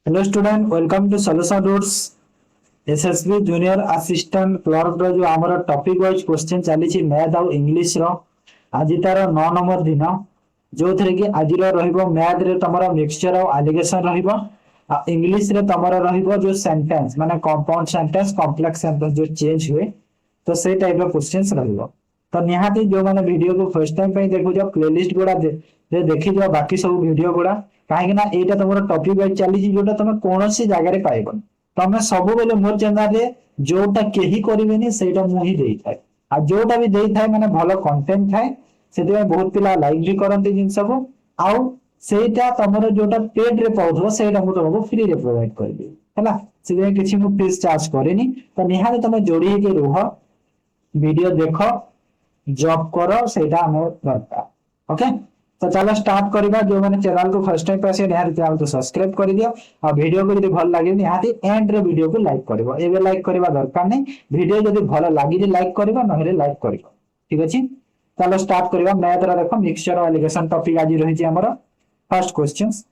Hello student, welcome to Solution Roots SSB junior assistant clerk रो जो हमर topic wise question चली छि मैथ और इंग्लिश रो। आज तार 9 नंबर दिन जो थरे कि आज रो रहइबो मैथ रे तमरा मिक्सचर और एलिगेशन रहइबो आ इंग्लिश रे तमरा रहइबो जो सेंटेंस माने कंपाउंड सेंटेंस कॉम्प्लेक्स सेंटेंस जो चेंज हुए तो से टाइप रो क्वेश्चंस रहइबो। तो निहाती जो माने वीडियो को फर्स्ट टाइम पे देखु जो प्लेलिस्ट गुडा देखि जो बाकी सब वीडियो गुडा काहे ना एटा तमरा टॉपिक वाइज चली छि जोटा तमे कोनोसी जगह रे पाइबो। तमे सब बेले मोर चैनल रे जोटा केही करिवेनी सेटा मु ही देई थाए आ जोटा भी देई थाए माने भलो कंटेंट थाए सेते बहुत पिला लाइक भी करंती जिन सब आउ सेटा तमरो जोटा पेड रे पाउथो सेटा मु तुमको फ्री रे प्रोवाइड करबी हैला। सेते किछि मु फीस चार्ज करेनी तो निहारे तमे जोड़ी के रुह वीडियो देखो जॉब करो सेटा हमर दरकार। ओके तो चलो स्टार्ट करबा। जो माने चैनल को फर्स्ट टाइम पासे निहार चैनल को सब्सक्राइब कर दियो और वीडियो को जदी भल लागे निहाती एंड रे वीडियो को लाइक करबो। एबे लाइक करबा दरकार नै, वीडियो जदी भल लागी जे लाइक करबो नहले लाइक करबो। ठीक अछि चलो स्टार्ट करबा। मैथ रा देखो मिक्सचर और एलिगेशन टॉपिक आज रही छि हमर। First questions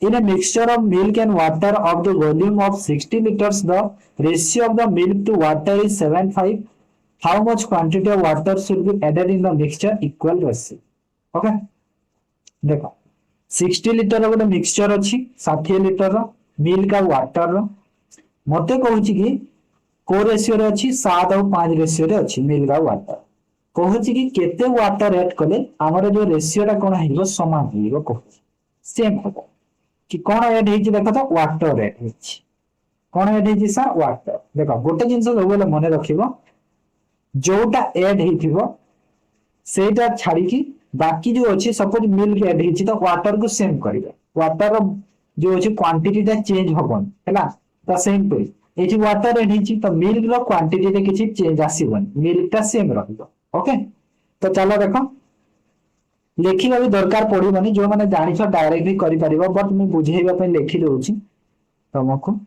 in a mixture of milk and water of the volume of 60 liters the ratio of the milk to water is 7:5. How much quantity of water should be added in the mixture equal ratio? Okay देखो 60 litre गोटे mixture अच्छी 60 litre milk आ water मते कहूँ कि को ratio रे अच्छी 7 और 5 रेशियो रे अच्छी मिल्क आ वाटर कहूँ कि केते वाटर ऐड कले हमर जो रेशियो टा कोन हेबो समान हेबो कहूँ सेम हो कि कोन ऐड हेछि देखो तो वाटर ऐड हेछि कोन ऐड हेछि सर वाटर। देखो गोटे जिंस सबले मन रखिबो जोटा ऐड हेथिबो सेटा छाड़ी की बाकी जो अच्छी सपोज मिल्क ऐड हेछि तो वाटर को सेम करिवे। वाटर जो अच्छी क्वांटिटी टा चेंज होबन हैला तो सेम पे एठी वाटर ऐड हेछि तो मिल्क रो क्वांटिटी रे किछि चेंज आसीबन, मिल्क टा सेम रहइबो। ओके तो चलो देखो लेखिबा भी दरकार पड़िबनी जो माने जानिछ डायरेक्ट भी करि परिबो बट मु बुझेइबा पे लेखि दउछि तुमको।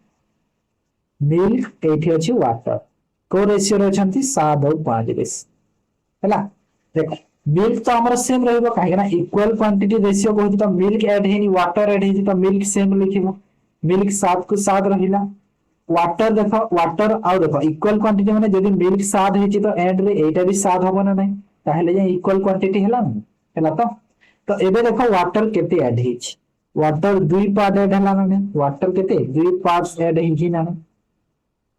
मिल्क एठी अछि वाटर को रेशियो रे अछंती 7 और 5 रेशियो हैला। देखो मिल्क तो हमर सेम रहइबो काहे ना इक्वल क्वांटिटी रेशियो कहू तो मिल्क ऐड हेनी वाटर ऐड हेनी तो मिल्क सेम लिखिबो। मिल्क 7 को 7 रहिला वाटर देखो वाटर आ देखो इक्वल क्वांटिटी माने जदी मिल्क 7 हेछि तो एंड रे एटा भी 7 होबो ना नहीं ताहले जे इक्वल क्वांटिटी हैला ना हैला। तो एबे देखो वाटर केते ऐड हेछि वाटर 2 पार्ट ऐड हैला ना वाटर केते 2 पार्ट्स ऐड हेछि ना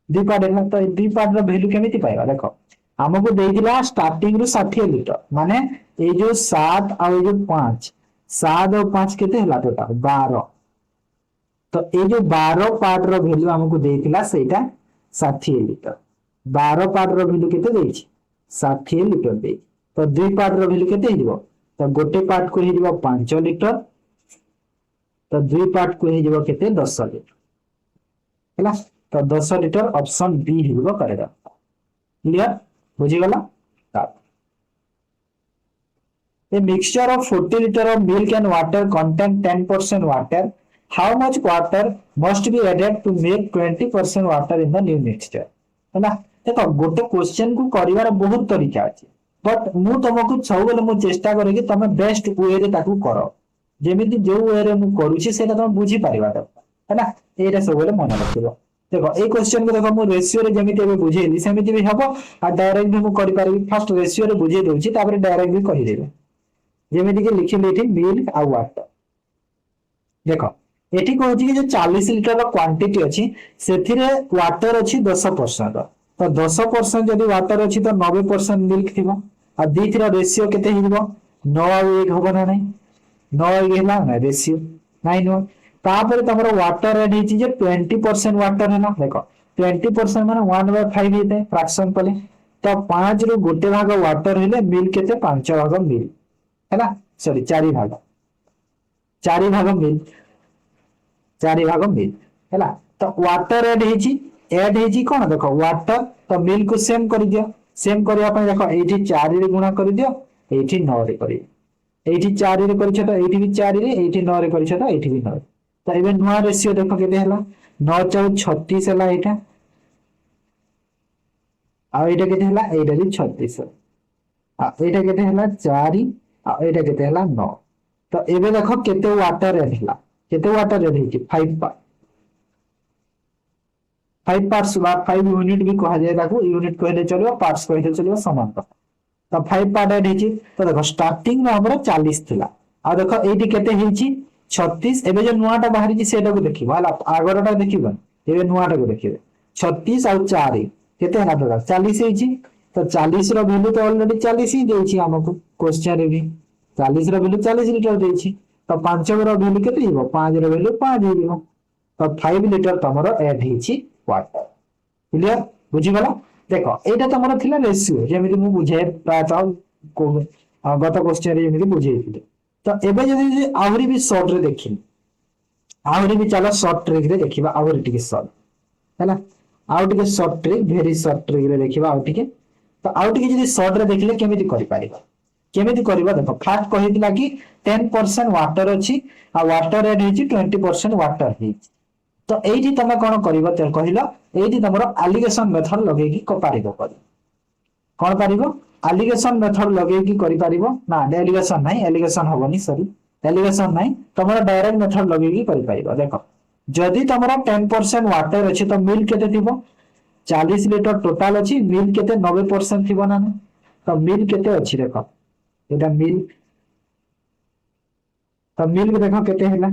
2 पार्ट हैला तो 2 पार्ट रो वैल्यू केमिति पाइबा। देखो हमको देइदिला स्टार्टिंग रु 60 लिटर माने ए जो 7 और ए जो 5 7 और 5 केते हला टोटल 12 तो ए जो 12 पार्ट रो वैल्यू हमको देइतिला सेटा 60 लिटर 12 पार्ट रो वैल्यू केते देइछि 60 लिटर दे तो 2 पार्ट रो वैल्यू केते हिजबो तो गोटे पार्ट को हिजबो 5 लिटर तो 2 पार्ट को हिजबो केते 10 लिटर हैला। तो 10 लिटर ऑप्शन बी हिजबो करेगा। Clear बुझीगला। A mixture of 40 liter of milk and water contain 10% water. How much water must be added to make 20% water in the new mixture? है ना देखो गोटे क्वेश्चन को करिवार बहुत तरीका अछि बट मु तुमको सब बेले मु चेष्टा करे कि तमे बेस्ट वे रे ताकू करो जेमिति जो वे रे मु करूची सेटा तमे बुझी परिबा है ना एटा सब बेले मन रखिबो। देखो ए क्वेश्चन को देखो मु रेशियो रे जेमिति एबे बुझेली सेमिति भी हबो आ डायरेक्ट भी मु करि पारिबी। फर्स्ट रेशियो रे बुझे दोछि तापर डायरेक्ट भी कहि देबे जेमिति के लिखि लेठी मिल्क आ वाटर। देखो एठी कहूची कि जो 40 लिटर रो क्वांटिटी अछि सेथिरे वाटर अछि 10% तो 10% जदी वाटर अछि तो 90% मिल्क थिबो आ दिथरा रेशियो केते हिजबो 9 और 1 होबो ना नहीं 9 1 हैला ना रेशियो 9 1 तापर तमरो वाटर ऐड हिची जे 20% वाटर हैना। देखो 20% माने 1/5 हेते फ्रैक्शन पले तो 5 रु गोटे भाग वाटर हेले मिल्क केते 5 भाग मिल्क हैला सॉरी 4 भाग 4 भाग मिल्क 4 भाग मिल्क हैला। तो वाटर ऐड हेची कोन देखो वाटर तो मिल्क को सेम कर दियो सेम करिया पे देखो एठी 4 रे गुणा कर दियो एठी 9 रे करी एठी 4 रे करिछ तो एठी भी 4 रे एठी 9 रे करिछ तो एठी भी 9 तो एबे नुवा रेशियो देखो केते हैला 9 4 36 हैला एटा आ एटा केते हैला एटा भी 36 आ एटा केते हैला 4 आ एटा केते हैला 9 तो एबे देखो केते वाटर ऐड हैला केते वाटर ऐड हेची 5 पार्ट फाइव पार्ट्स बा फाइव यूनिट भी कहा जाए ताको यूनिट कहले चलियो पार्ट्स कहले चलियो समान तो फाइव पार्ट एड हेची तो देखो स्टार्टिंग में हमर 40 थिला आ देखो एठी केते हेची 36 एबे जो नुआटा बाहरी छी सेटा को देखिबो हला आगरटा देखिबो एबे नुआटा को देखिबो 36 और 4 केते हला तो 40 हेची तो 40 रो वैल्यू तो ऑलरेडी 40 ही देछि हमको क्वेश्चन रे भी 40 रो वैल्यू 40 लीटर देछि तो 5 रो वैल्यू केते हिबो 5 रो वैल्यू 5 हिबो तो 5 लीटर तमरो ऐड हेछि वाटर क्लियर बुझिगला देखो एटा तमरो थिला रेशियो जेमिति मु बुझे प्रायतः गत क्वेश्चन रे जेमिति बुझेइथिले तो एबे जदि आहुरी भी शॉर्ट रे देखिन आहुरी भी चलो शॉर्ट ट्रिक रे देखिबा आहुरी टिके शॉर्ट हैला आउ टिके short trick very short trick रे देखिबा आउ टिके तो आउ टिके जदि शॉर्ट रे देखले केमिति करि पारिबा केमिति करबा देखो फास्ट कहितला कि 10% वाटर अछि आ वाटर एड हेछि 20% वाटर हेछि तो एठी तमे कोन करबो ते कहिलो एठी तमरो एलिगेशन मेथड लगेई कि पारिबो करि कोन पारिबो एलिगेशन मेथड लगेई कि करि पारिबो ना एलिगेशन नाही एलिगेशन होबनी सॉरी एलिगेशन नाही तमरो डायरेक्ट मेथड लगेई कि करि पारिबो देखो जदि तमरो 10% वाटर अछि तो मिल्क केते थिबो 40 लीटर टोटल अछि मिल्क केते 90% थिबो ना तो मिल्क केते अछि देखो एटा मिल्क तो मिल्क देखो केते हैला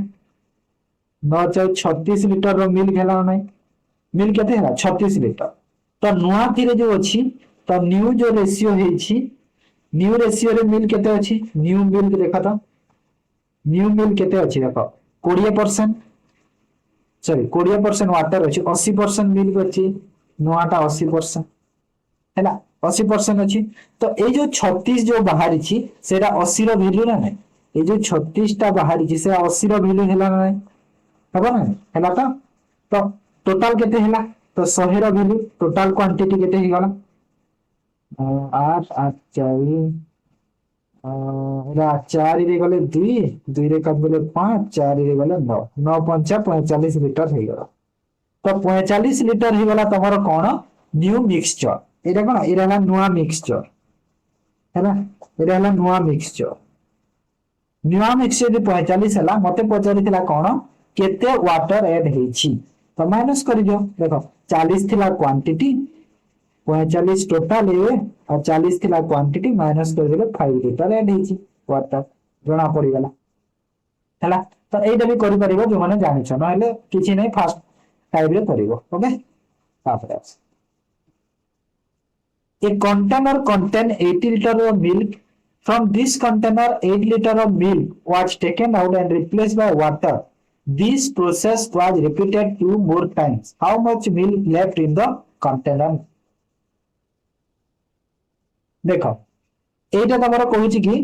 36 लीटर रो मिल्क हैला नै मिल्क केते हैला 36 लीटर तो नुआ थिरे जो अछि तो न्यू जो रेशियो हेछि न्यू रेशियो रे मिल्क केते अछि न्यू मिल्क देखा तो न्यू मिल्क केते अछि देखो 20% सॉरी 20% वाटर अछि 80% मिल्क अछि नुआटा 80% हैला 80% अछि तो ए जो 36 जो बाहरी छी सेटा 80 रो वैल्यू ना नै ए जो 36 टा बाहरी छी से 80 रो वैल्यू हैला नै हबो ना हैला तो टोटल केते हैला तो 100 रो वैल्यू टोटल क्वांटिटी केते हे गला 8 8 4 चार रे गले 2 रे कम गले 5 4 रे गले 9 9 5 45 लीटर हे गला तो 45 लीटर हे गला तमरो कोन न्यू मिक्सचर एटा कोन एरा हला नुआ मिक्सचर हैला एरा हला नुआ मिक्सचर नुआ मिक्सचर जे 45 हला मते पचारिथिला कोन केते वाटर ऐड हेछि तो माइनस करि दियो देखो 40 थिला क्वांटिटी 45 टोटल है और 40 थिला क्वांटिटी माइनस कर देले 5 लीटर ऐड हेछि वाटर जणा पड़ी गला हैला तो एटा भी करि परिबो जो माने जानि छ नहले किछि नै फास्ट टाइप रे परिबो ओके तापर a container contain 80 liter of milk from this container 8 liter of milk was taken out and replaced by water this process was repeated 2 more times how much milk left in the container देखो एटा तमरो कहूची कि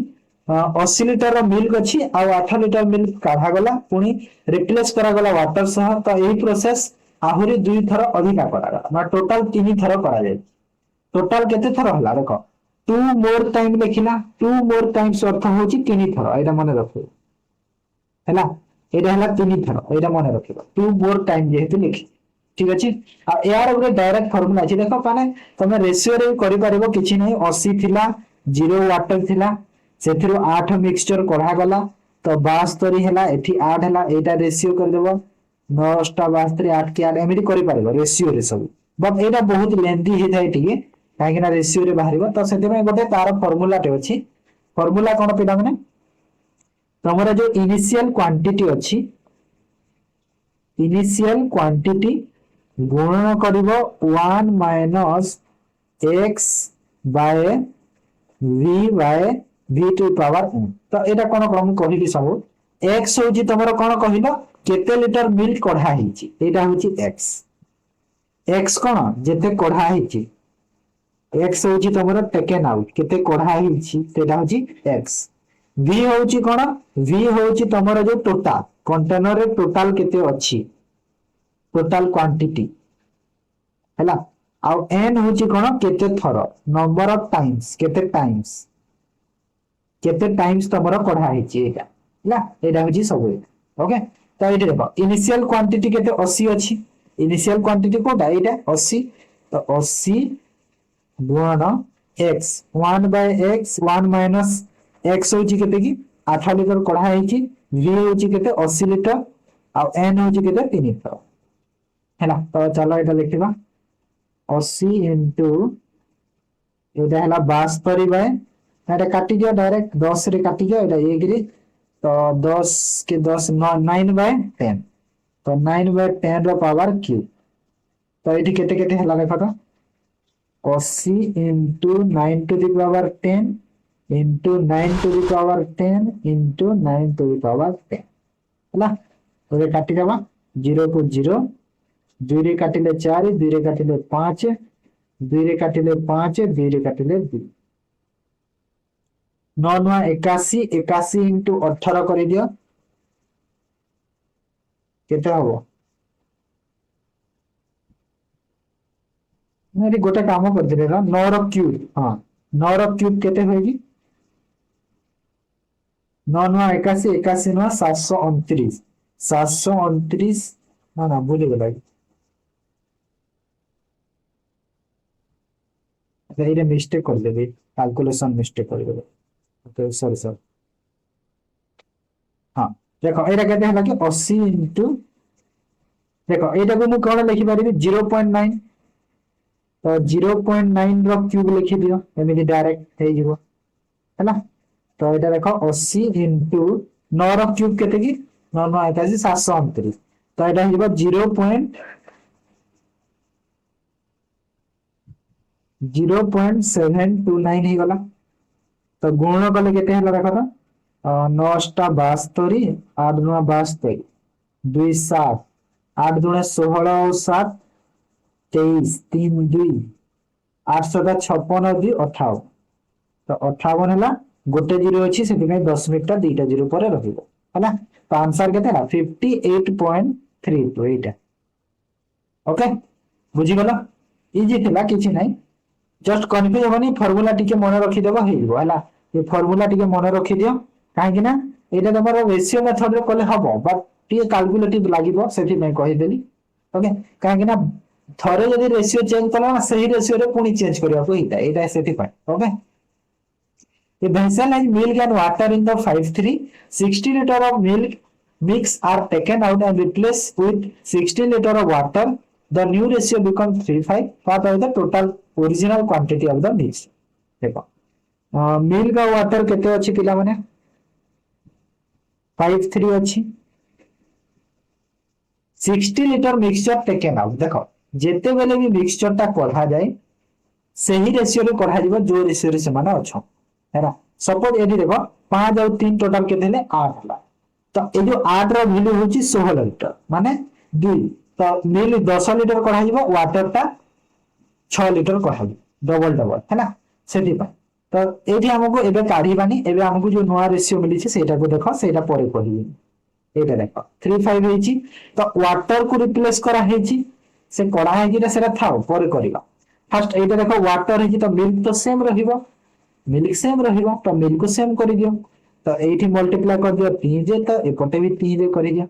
80 litre milk अछि आ 8 litre milk काढा गला पुनी replace करा गला water सह तो एही प्रोसेस आहुरी दुई थर अधिका करा गला ना टोटल 3 थर करा जाय टोटल केते थर हला देखो 2 मोर टाइम लिखिला 2 मोर टाइम्स अर्थ होची 3 थर एटा मने रखो हैला एटा हला 3 थर एटा मने रखिबो 2 मोर टाइम जेहेतु लिखि ठीक अछि आ यार ओरे डायरेक्ट फार्मूला अछि देखो माने तमे रेशियो रे करि पारिबो किछि नै 80 थिला 0 वाटर थिला सेथिरो 8 मिक्सचर कढा गला तो 72 हैला एठी 8 हैला एटा रेशियो कर देबो 9 टा 72 8 के 8 एमिति करि पारिबो रेशियो रे सब बट एटा बहुत लेंथी हे जाय ठीक काहे कि ना रेशियो रे बाहरिबो तो सेति में गोटे तार फार्मूला टे अछि फार्मूला कोन पिला माने तमरा जो इनिशियल क्वांटिटी अछि इनिशियल क्वांटिटी गुणन करिवो 1 minus x by v by v to power n तो एटा कोन कोन कहिबी सब x होची तमरो कोन कहिलो केते लीटर मिल्क कढा हिची एटा होची x x कोन जेते कढा हिची x होची तमरो टेकन आउट केते कढा हिची तेटा होची x v होची कोन v होची तमरो जो टोटल कंटेनर रे टोटल केते अछि टोटल क्वांटिटी हैला आउ n होची कोन केते थर नंबर ऑफ टाइम्स केते टाइम्स तमरो कढा हिची एटा हैला एटा होची सब ओके तो एटा देखो इनिशियल क्वांटिटी केते 80 अछि इनिशियल क्वांटिटी कोटा एटा 80 तो 80 गुणन x 1 by x 1 minus x होची केते की 8 लीटर कढा हिची v होची केते 80 लीटर आ n होची केते 3 लीटर है तो चलो ये लिखा 80 इंटू ये है 72 बाय काटी दियो डायरेक्ट 10 रे काटी दियो ये 1 रे तो 10 के 10 9 बाय 10 तो 9 बाय 10 रो पावर क्यूब तो ये केते केते हला देखो तो 80 into 9 to the power 10 into 9 to the power 10 into 9 to the power 10 हला तो ये काटी देबा 0 को 0 2 रे काटिले 4 2 रे काटिले 5 2 रे काटिले 5 2 रे काटिले 2 9 9 81 81 इंटू 18 कर दियो केते हबो नहीं गोटे काम कर दिले ना 9 रो क्यूब हां 9 रो क्यूब केते होगी 9 9 81 81 9 729 729 ना ना भूल गला ये मिस्टेक कर देबे कैलकुलेशन मिस्टेक कर देबे ओके सॉरी सर हां देखो एटा केते हला कि 80 इंटू देखो एटा को मु कोन लिखि पारिबी 0.9 तो 0.9 रो क्यूब लिखि दियो एमिति डायरेक्ट हे जीवो हैला तो एटा देखो 80 इंटू 9 रो क्यूब केते की 9 9 81 729 तो एटा हिबो 0.729 ही गला तो गुण कले केते हला देखो तो 9 टा 72 8 9 72 2 7 8 दुणे 16 और 7 23 3 2 856 2 58 तो 58 है गोटे जीरो अच्छी से 10 टा 2टा जीरो पर रहिबो हैला तो आंसर केते है 58.32 एटा ओके बुझी गला इजी थिला किछि नाही जस्ट कंफ्यूज होनी फार्मूला टिके मन रखि देबो हेइबो हैला ये फार्मूला टिके मन रखि दियो काहे कि ना एटा तमरो रेशियो मेथड रे कले हबो बट टिके कैलकुलेटिव लागिबो सेठी मैं कहि देली ओके काहे कि ना थरे जदी रेशियो चेंज कला ना सही रेशियो रे पुनी चेंज करिया को हिता एटा सेठी पाए okay the vessel has milk and water in the 5-3 60 liter of milk mix are taken out and replaced with 60 liter of water the new ratio becomes 3:5 what are the total original quantity of the mix देखो milk और water केते अछि पिला माने 5:3 अछि 60 liter mixture taken out देखो जेते बेले भी मिक्सचर ता कढा जाय सही रेशियो रे कढा जीव जो रेशियो रे से माने अछो है सपोज ये देखो 5 और 3 टोटल के 8 हला तो ये जो 8 रो वैल्यू होची 16 लीटर माने 2 तो मिल 10 लीटर कढा जीवो वाटर ता 6 लीटर कढा डबल डबल है ना सेठी पा तो एठी हमको एबे काढीबानी एबे हमको जो नोआ रेशियो मिली छै सेटा को देखो सेटा परे कहिबी एटा देखो 35 हेची तो वाटर को रिप्लेस करा हेची से कढा हेची रे सेटा थाओ परे करिबा फर्स्ट एटा देखो वाटर हेची तो मिल्क तो सेम रहिबो मिल्क सेम रहिबो तो मिल्क को सेम कर दियो तो एठी मल्टीप्लाई कर दियो 3 जे तो एपटे भी 3 जे कर दियो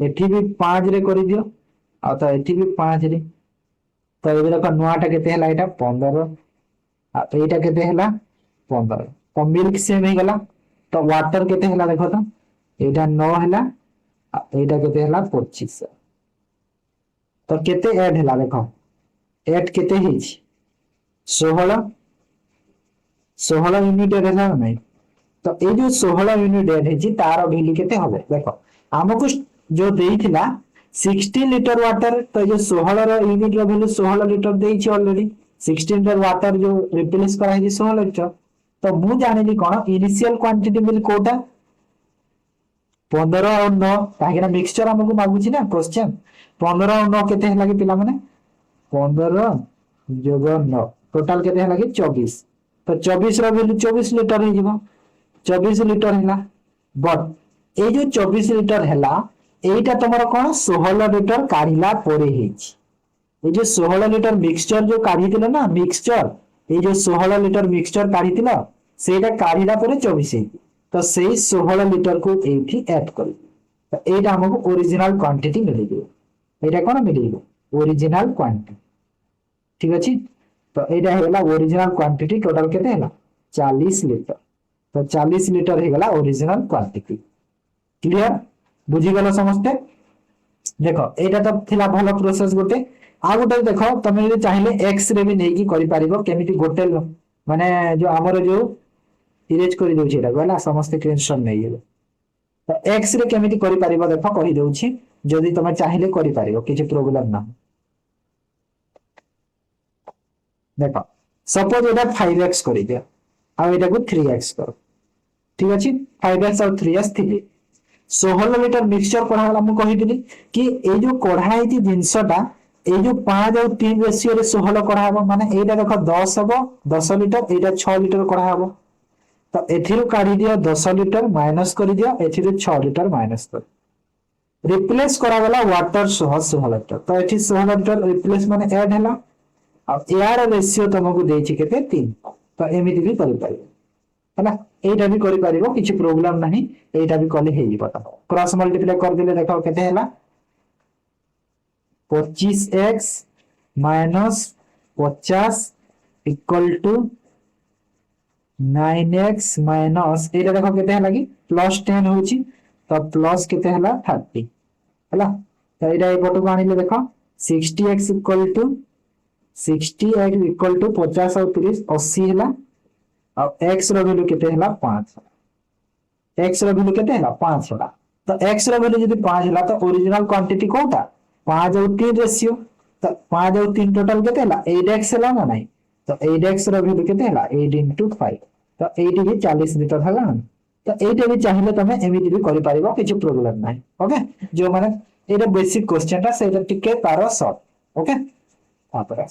एठी भी 5 रे कर दियो आ तो एठी भी 5 रे तो ए देखो नोआटा केते हला एटा 15 आ तो एटा केते हला 15 तो मिल्क सेम हे गला तो वाटर केते हला देखो तो एटा 9 हला आ एटा केते हला 25 तो केते ऐड हला देखो ऐड केते हिच 16 यूनिट एड है नहीं तो ये जो 16 यूनिट एड है तार वैल्यू केते होबे देखो हमको जो देइथिला 60 लीटर वाटर तो जो 16 रो यूनिट रो वैल्यू 16 लीटर देइछि ऑलरेडी 16 लीटर वाटर जो रिप्लेस करा है 16 लीटर तो मु जानिली कोन इनिशियल क्वांटिटी मिल कोटा 15 और 9 काहेना मिक्सचर हमको मागुछि ना क्वेश्चन 15 और 9 केते हला कि पिला माने 15 जोग 9 टोटल केते हला कि 24 तो 24 रो वैल्यू 24 लीटर हे जीवो 24 लीटर हैला बट ए जो 24 लीटर हैला एटा तमरो कोन 16 लीटर काढिला परे हेछि ए जो 16 लीटर मिक्सचर जो काढितिलो ना मिक्सचर ए जो 16 लीटर मिक्सचर काढितिलो सेटा काढिला परे 24 हे तो सेही 16 लीटर को एठी ऐड करी तो एटा हमको ओरिजिनल क्वांटिटी मिलिबो एटा कोन मिलिबो ओरिजिनल क्वांटिटी ठीक अछि तो एटा हेला ओरिजिनल क्वांटिटी टोटल केते हैला 40 लीटर तो 40 लीटर हे गला ओरिजिनल क्वांटिटी क्लियर बुझी गला समझते देखो एटा तो थिला भलो प्रोसेस गोटे आ गोटे देखो तमे यदि चाहिले एक्स रे भी नै की करि पारिबो केमिति गोटे माने जो हमर जो इरेज करि दउ छी गला समस्त स्क्रीनशॉट नै गेलो तो एक्स रे केमिति करि पारिबो देखो कहि दउ छी जदि तमे चाहिले करि पारिबो किछि प्रॉब्लम ना देखो सपोज एटा 5x करि दियो आ एटा को 3x करो ठीक अछि 5x और 3x थिले 16 लिटर मिक्सचर कढ़ा मु कहिदिली कि ए जो कढ़ा हेती जिंसटा ए जो 5 और 3 रेशियो रे 16 कढ़ा हबो माने एटा देखो 10 हबो 10 लिटर एटा 6 लिटर कढ़ा हबो तो एथिरो काढी दियो 10 लिटर माइनस करि दियो एथिरो 6 लिटर माइनस कर रिप्लेस करा गला वाटर सह 16 लिटर तो एथि 16 लिटर रिप्लेस माने ऐड हैला अब यार रेशियो तुमको देछि केते 3 तो एमिति भी करि पारिबो हैना एटा भी करि पारिबो किछि प्रॉब्लम नाही एटा भी कले हेई पता क्रॉस मल्टीप्लाई कर दिले देखो केते हैला 25x minus 50 equal to 9x minus एटा देखो केते हैला कि प्लस 10 होची तो प्लस केते हैला 30 हैला तो एटा ए पटो आनिले देखो 60x equal to 60x equal to 50 और 30 80 हैला और x रो वैल्यू केते हैला 5 x रो वैल्यू केते हैला 5 होला तो x रो वैल्यू यदि 5 होला तो ओरिजिनल क्वांटिटी कोटा 5 और 3 रेशियो तो 5 और 3 टोटल केते हैला 8x हैला ना नहीं तो 8x रो वैल्यू केते हैला 8 into 5 तो 8 भी 40 लीटर हैला तो 8 भी चाहिए तमे एमिति भी करि पारिबो किछ प्रॉब्लम नाही ओके जो माने एटा बेसिक क्वेश्चन ता सेटा टिके तारो सॉल्व ओके तापर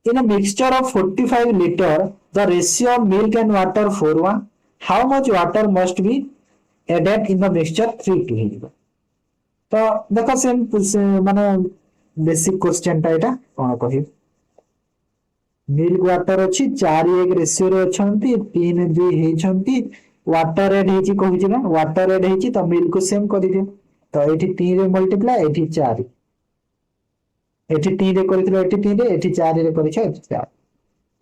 in a mixture of 45 liter the ratio of milk and water 4:1 how much water must be added in the mixture 3:2 ହେଇଯିବ ତ ଦେଖ ସେ ମାନେ बेसिक क्वेश्चन ता एटा कोन कहि मिल्क वाटर अछि 4:1 रेशियो रे अछंती 3:2 हेछंती वाटर एड हेछि कहि ना वाटर एड हेछि त मिल्क को सेम करि दियो तो एठी 3 रे मल्टीप्लाई एठी 4 एठी 3 रे करिथिलो एठी 3 रे एठी 4 रे करिछ एठी 4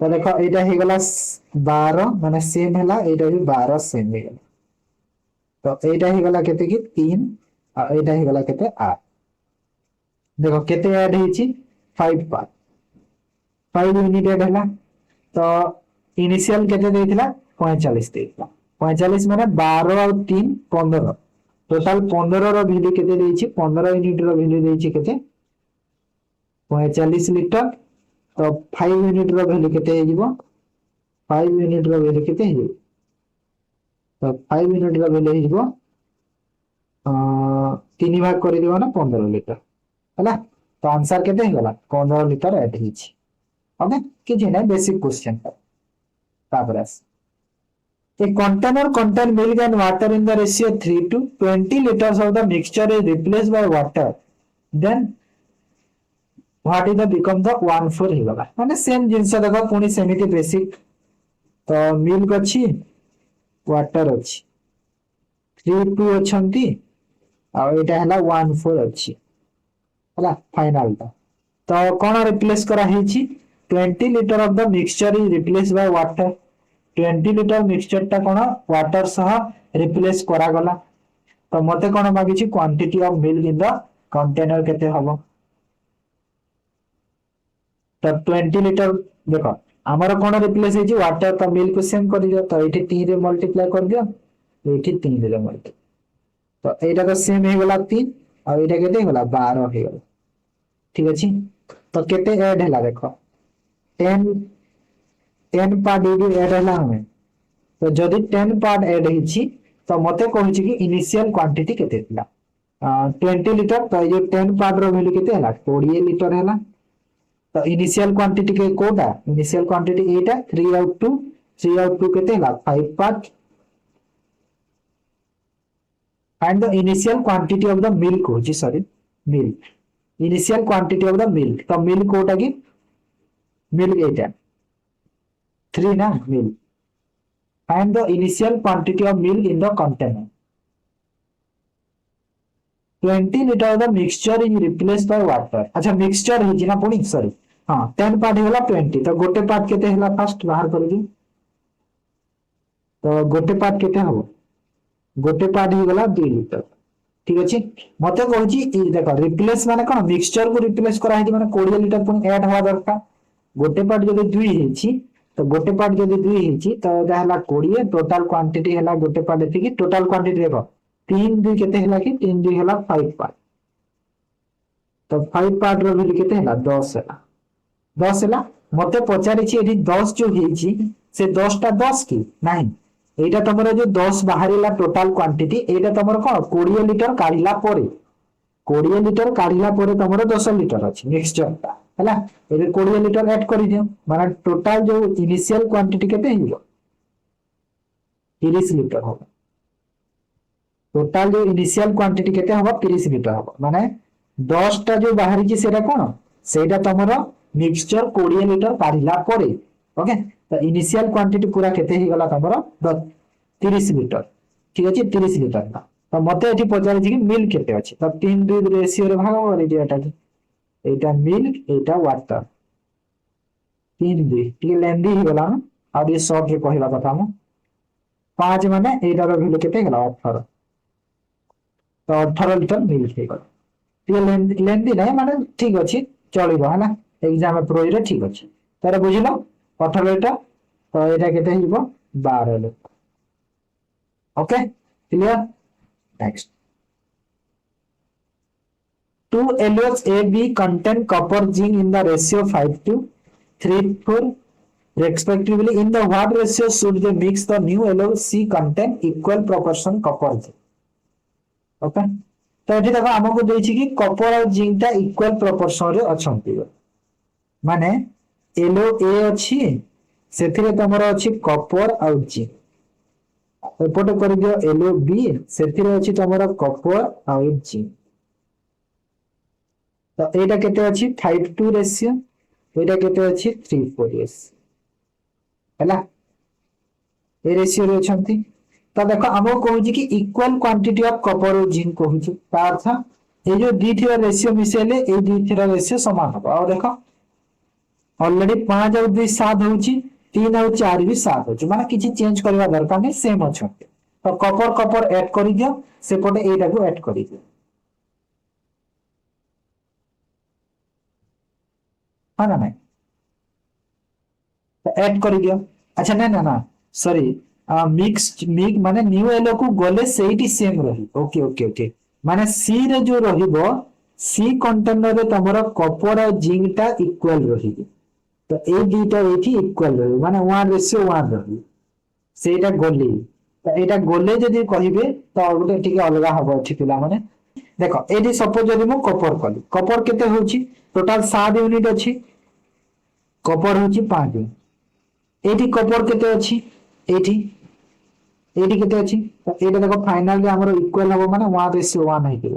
तो देखो एटा हे गला 12 माने सेम हैला एटा भी 12 सेम हे गला तो एटा हे गला केते कि 3 आ एटा हे गला केते 8 देखो केते ऐड हेछि 5 पार्ट 5 यूनिट ऐड हैला तो इनिशियल केते देथिला 45 देथिला 45 माने 12 और 3 15 टोटल 15 रो वैल्यू केते देछि 15 यूनिट रो वैल्यू देछि केते 45 लिटर तो 5 यूनिट रो वैल्यू केते हे जीवो 5 यूनिट रो वैल्यू केते हे तो 5 यूनिट रो वैल्यू हे जीवो 3 भाग करि दिबो ना 15 लिटर हैला तो आंसर केते हे गला 15 लिटर ऐड हिछि ओके कि जेना बेसिक क्वेश्चन तापर A container contain milk and water in the ratio 3 to 20 liters of the mixture is replaced by water then what is the become the 1/4 हे गला माने same जिंस देखो पुनी सेमिति basic तो milk अछि water अछि 3:2 अछंती आ एटा हला 1/4 अछि हला फाइनल तो कोन रिप्लेस करा हेछि 20 litre of the mixture is replace by water 20 litre mixture ता कोन वाटर सह रिप्लेस करा गला तो मते कोन मागिछि quantity of milk in the container केते हबो तो 20 लिटर देखो हमर कोन रिप्लेस हेछि वाटर तो मिल्क को सेम कर दियो तो एठी 3 रे मल्टीप्लाई कर दियो एठी 3 रे मल्टीप्लाई तो एटा तो सेम हे गला 3 और एटा केते गला 12 हे गला ठीक अछि तो केते ऐड हैला देखो 10 पार्ट एडी ऐड हैला हमें तो जदि 10 पार्ट ऐड हिछि तो मते कहछि कि इनिशियल क्वांटिटी केते थिला 20 लिटर तो ये 10 पार्ट रो वैल्यू केते हैला 20 लिटर हैला तो इनिशियल क्वांटिटी के कोटा इनिशियल क्वांटिटी एटा 3 आउट 2 केते हैला 5 part and the initial quantity of the milk होची sorry milk initial quantity of the milk तो milk कोटा की milk एटा 3 ना milk and the initial quantity of milk in the container 20 liter of the mixture is replaced by water अच्छा mixture है जिना पुनी sorry हां 10 part होला 20 तो गोटे पार्ट केते होला फर्स्ट बाहर कर दी तो गोटे पार्ट केते हबो गोटे पार्ट ही गला 2 लिटर ठीक अच्छे मत कहूँ देख रिप्लेस माने कौन मिक्सचर को रिप्लेस करा माने 20 लिटर पुणी ऐड हवा दरकार गोटे पार्ट जब 2 है तो गोटे पार्ट जब 2 है तो यहाँ 20 टोटाल क्वांटिटी है गोटे पार्ट एति टोटाल क्वांटिटी देख 3 2 केते है कि 3 2 है 5 पार्ट तो 5 पार्ट रो वैल्यू केते है 10 है 10 है मते पचारि 10 जो है से 10 टा 10 की नहीं एटा तमरो जो 10 बाहरिला टोटाल क्वांटिटी एटा तमरो कोन 20 लिटर काढिला परे 20 लिटर काढिला परे तमरो 10 लिटर अछि मिक्सचर ता हला एबे 20 लिटर ऐड करि दियो माने टोटल जो इनिशियल क्वांटिटी केते हियो 30 लिटर हो टोटल जो इनिशियल क्वांटिटी केते होबो 30 लिटर होबो माने 10 टा जो बाहरी छी सेटा कोन सेटा तमरो मिक्सचर 20 लिटर काढिला परे ओके तो इनिशियल क्वांटिटी पूरा केते ही गला तमरो 30 लिटर ठीक अछि 30 लिटर ना तो मते एठी पचारि छी कि मिल्क केते अछि तो 3 2 रेशियो रे भाग हो रे एटा की एटा मिल्क एटा वाटर 3 2 ठीक लेंदी ही गला ना आ ये शॉर्ट रे कहला कथा हम 5 माने एटा रो वैल्यू केते गला 18 तो 18 लिटर मिल्क हे गला ठीक लेंदी नहीं माने ठीक अछि चलिबो हला एग्जाम प्रो रे ठीक अछि तारे बुझिलो 18 लिटर तो एटा केते हिबो 12 litre okay clear next 2 LOs A B contain copper zinc in the ratio 5 to 3 4 respectively in the what ratio should they mix the new LO C contain equal proportion copper zinc okay तो एठी देखो हमको देछि कि copper और zinc ता equal proportion रे अछंती माने एलो ए अछि सेथिरे तमरो अछि कॉपर और जिंक एपटे कर दियो एलो बी सेथिरे अछि तमरो कॉपर और जिंक तो एटा केते अछि 5 to रेशियो एटा केते अछि 3 4 रेशियो हला ए रेशियो रे अछंती तो देखो हमको कहूची कि इक्वल क्वांटिटी ऑफ कॉपर और जिंक कहूची का अर्थ ए जो दी थीरा रेशियो मिसेले ए दी थीरा रेशियो समान हो और देखो ऑलरेडी 5 और 2 7 होची 3 और 4 भी 7 होची माने किछि चेंज करबा दरकार नै सेम अछंती तो कॉपर कॉपर ऐड करि दियो सेपटे एटा को ऐड करि दियो हां ना तो ऐड करि दियो अच्छा ना ना ना सॉरी मिक्स मिक माने न्यू एलो को गले सेठी सेम रही ओके ओके ओके माने सी रे जो रहिबो सी कंटेनर रे तमरो कॉपर और जिंक ता इक्वल रही तो ए दुटा एठी इक्वल रही माने 1:1 रही सेटा गले तो एटा गले जदी कहिबे तो गोटे ठीक अलगा हबो एठी पिला माने देखो एठी सपोज जदी मो कॉपर कली कॉपर केते होची टोटल 7 यूनिट अछि कॉपर होची 5 एठी कॉपर केते अछि एठी एठी केते अछि तो एटा देखो फाइनल रे हमरो इक्वल हबो माने 1:1 है कि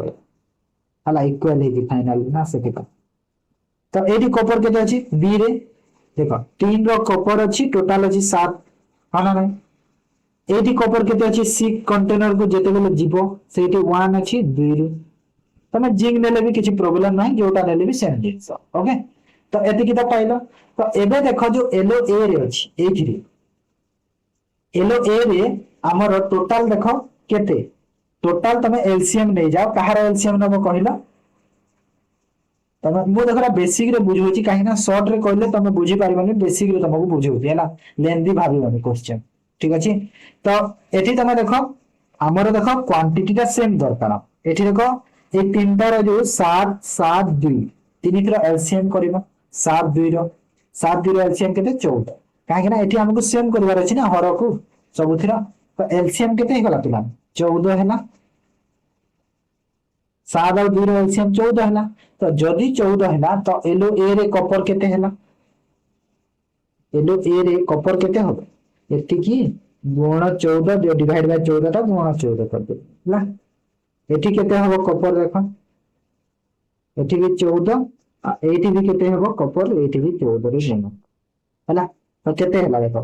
हला इक्वल है कि फाइनल ना से केता तो एठी कॉपर केते अछि बी रे देखो 3 रो कॉपर अछि टोटल अछि 7 हाना नै एठी कॉपर केते अछि सी कंटेनर को जेते बेले जीवो सेठी 1 अछि 2 रे तमे जिंक नेले भी किछि प्रॉब्लम नाही जोटा नेले भी सेम जिंस ओके तो एति किता पाइलो तो एबे देखो जो एलो ए रे अछि एठी रे एलो ए रे हमर टोटल देखो केते टोटल तमे एलसीएम नै जाओ कहार एलसीएम नबो कहिला तमे मु देखरा बेसिक रे बुझोची काहे ना शॉर्ट रे कहले तमे बुझी पारिबनी बेसिक रे तमको बुझोती हैला लेंदी भाबिबनी क्वेश्चन ठीक अछि तो एठी तमे देखो हमर देखो क्वांटिटी ता सेम दरकार एठी देखो ए तीनटा रो जो 7 7 2 तीन रो एलसीएम करिबा 7 2 रो 7 2 रो एलसीएम केते 14 काहे ना एठी हमको सेम करबार अछि ना हर को सबुथिरा तो एलसीएम केते हिगला पिला 14 हैला 7 और 2 रो एलसीएम 14 हैला तो जदी 14 हैला तो एलो ए रे कॉपर केते हैला एलो ए रे कॉपर केते होबे एति की गुण 14 डिवाइड बाय 14 ता गुण 14 कर दे हैला एठी केते होबो कॉपर देखो एठी भी 14 एठी भी केते होबो कॉपर एठी भी 14 रे गुण हैला तो केते हैला देखो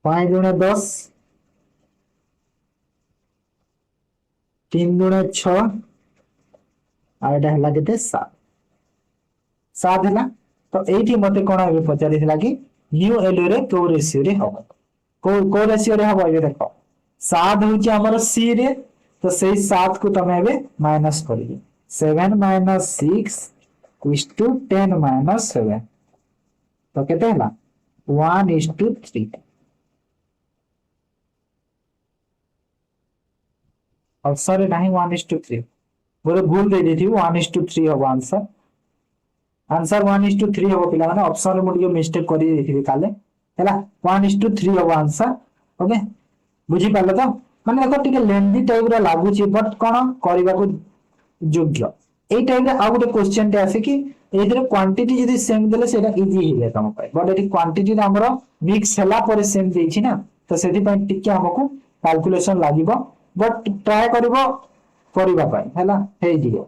5 गुणे 10 3 गुणे 6 आ एटा हैला केते 7 7 हैला तो एठी मते कोन आबे पचारि थिला कि न्यू एलो रे को रेशियो रे हबो को रेशियो रे हबो ये देखो 7 होची हमर सी रे तो से 7 को तुम एबे माइनस करिए 7 माइनस 6 इज टू 10 माइनस 7 तो केते हला 1:3 आंसर नहीं 1:3 बोले भूल दे दी 1:3 हो आंसर आंसर 1:3 हो पिला माने ऑप्शन रे मुझे मिस्टेक करी देथिबे काले हैला 1:3 हो आंसर ओके बुझी पालो तो माने देखो टिके लेंदी टाइप रा लागु छी बट कोन करबा को योग्य ए टाइप रे आ गोटे क्वेश्चन टे आसे कि एथिरे क्वांटिटी जदी सेम देले सेटा इजी हिले तम पाए बट एठी क्वांटिटी रे हमरो मिक्स हला पर सेम देछि ना तो सेठी पय टिके हमको कैलकुलेशन लागिबो बट ट्राई करबो करबा पाए हैला हे दियो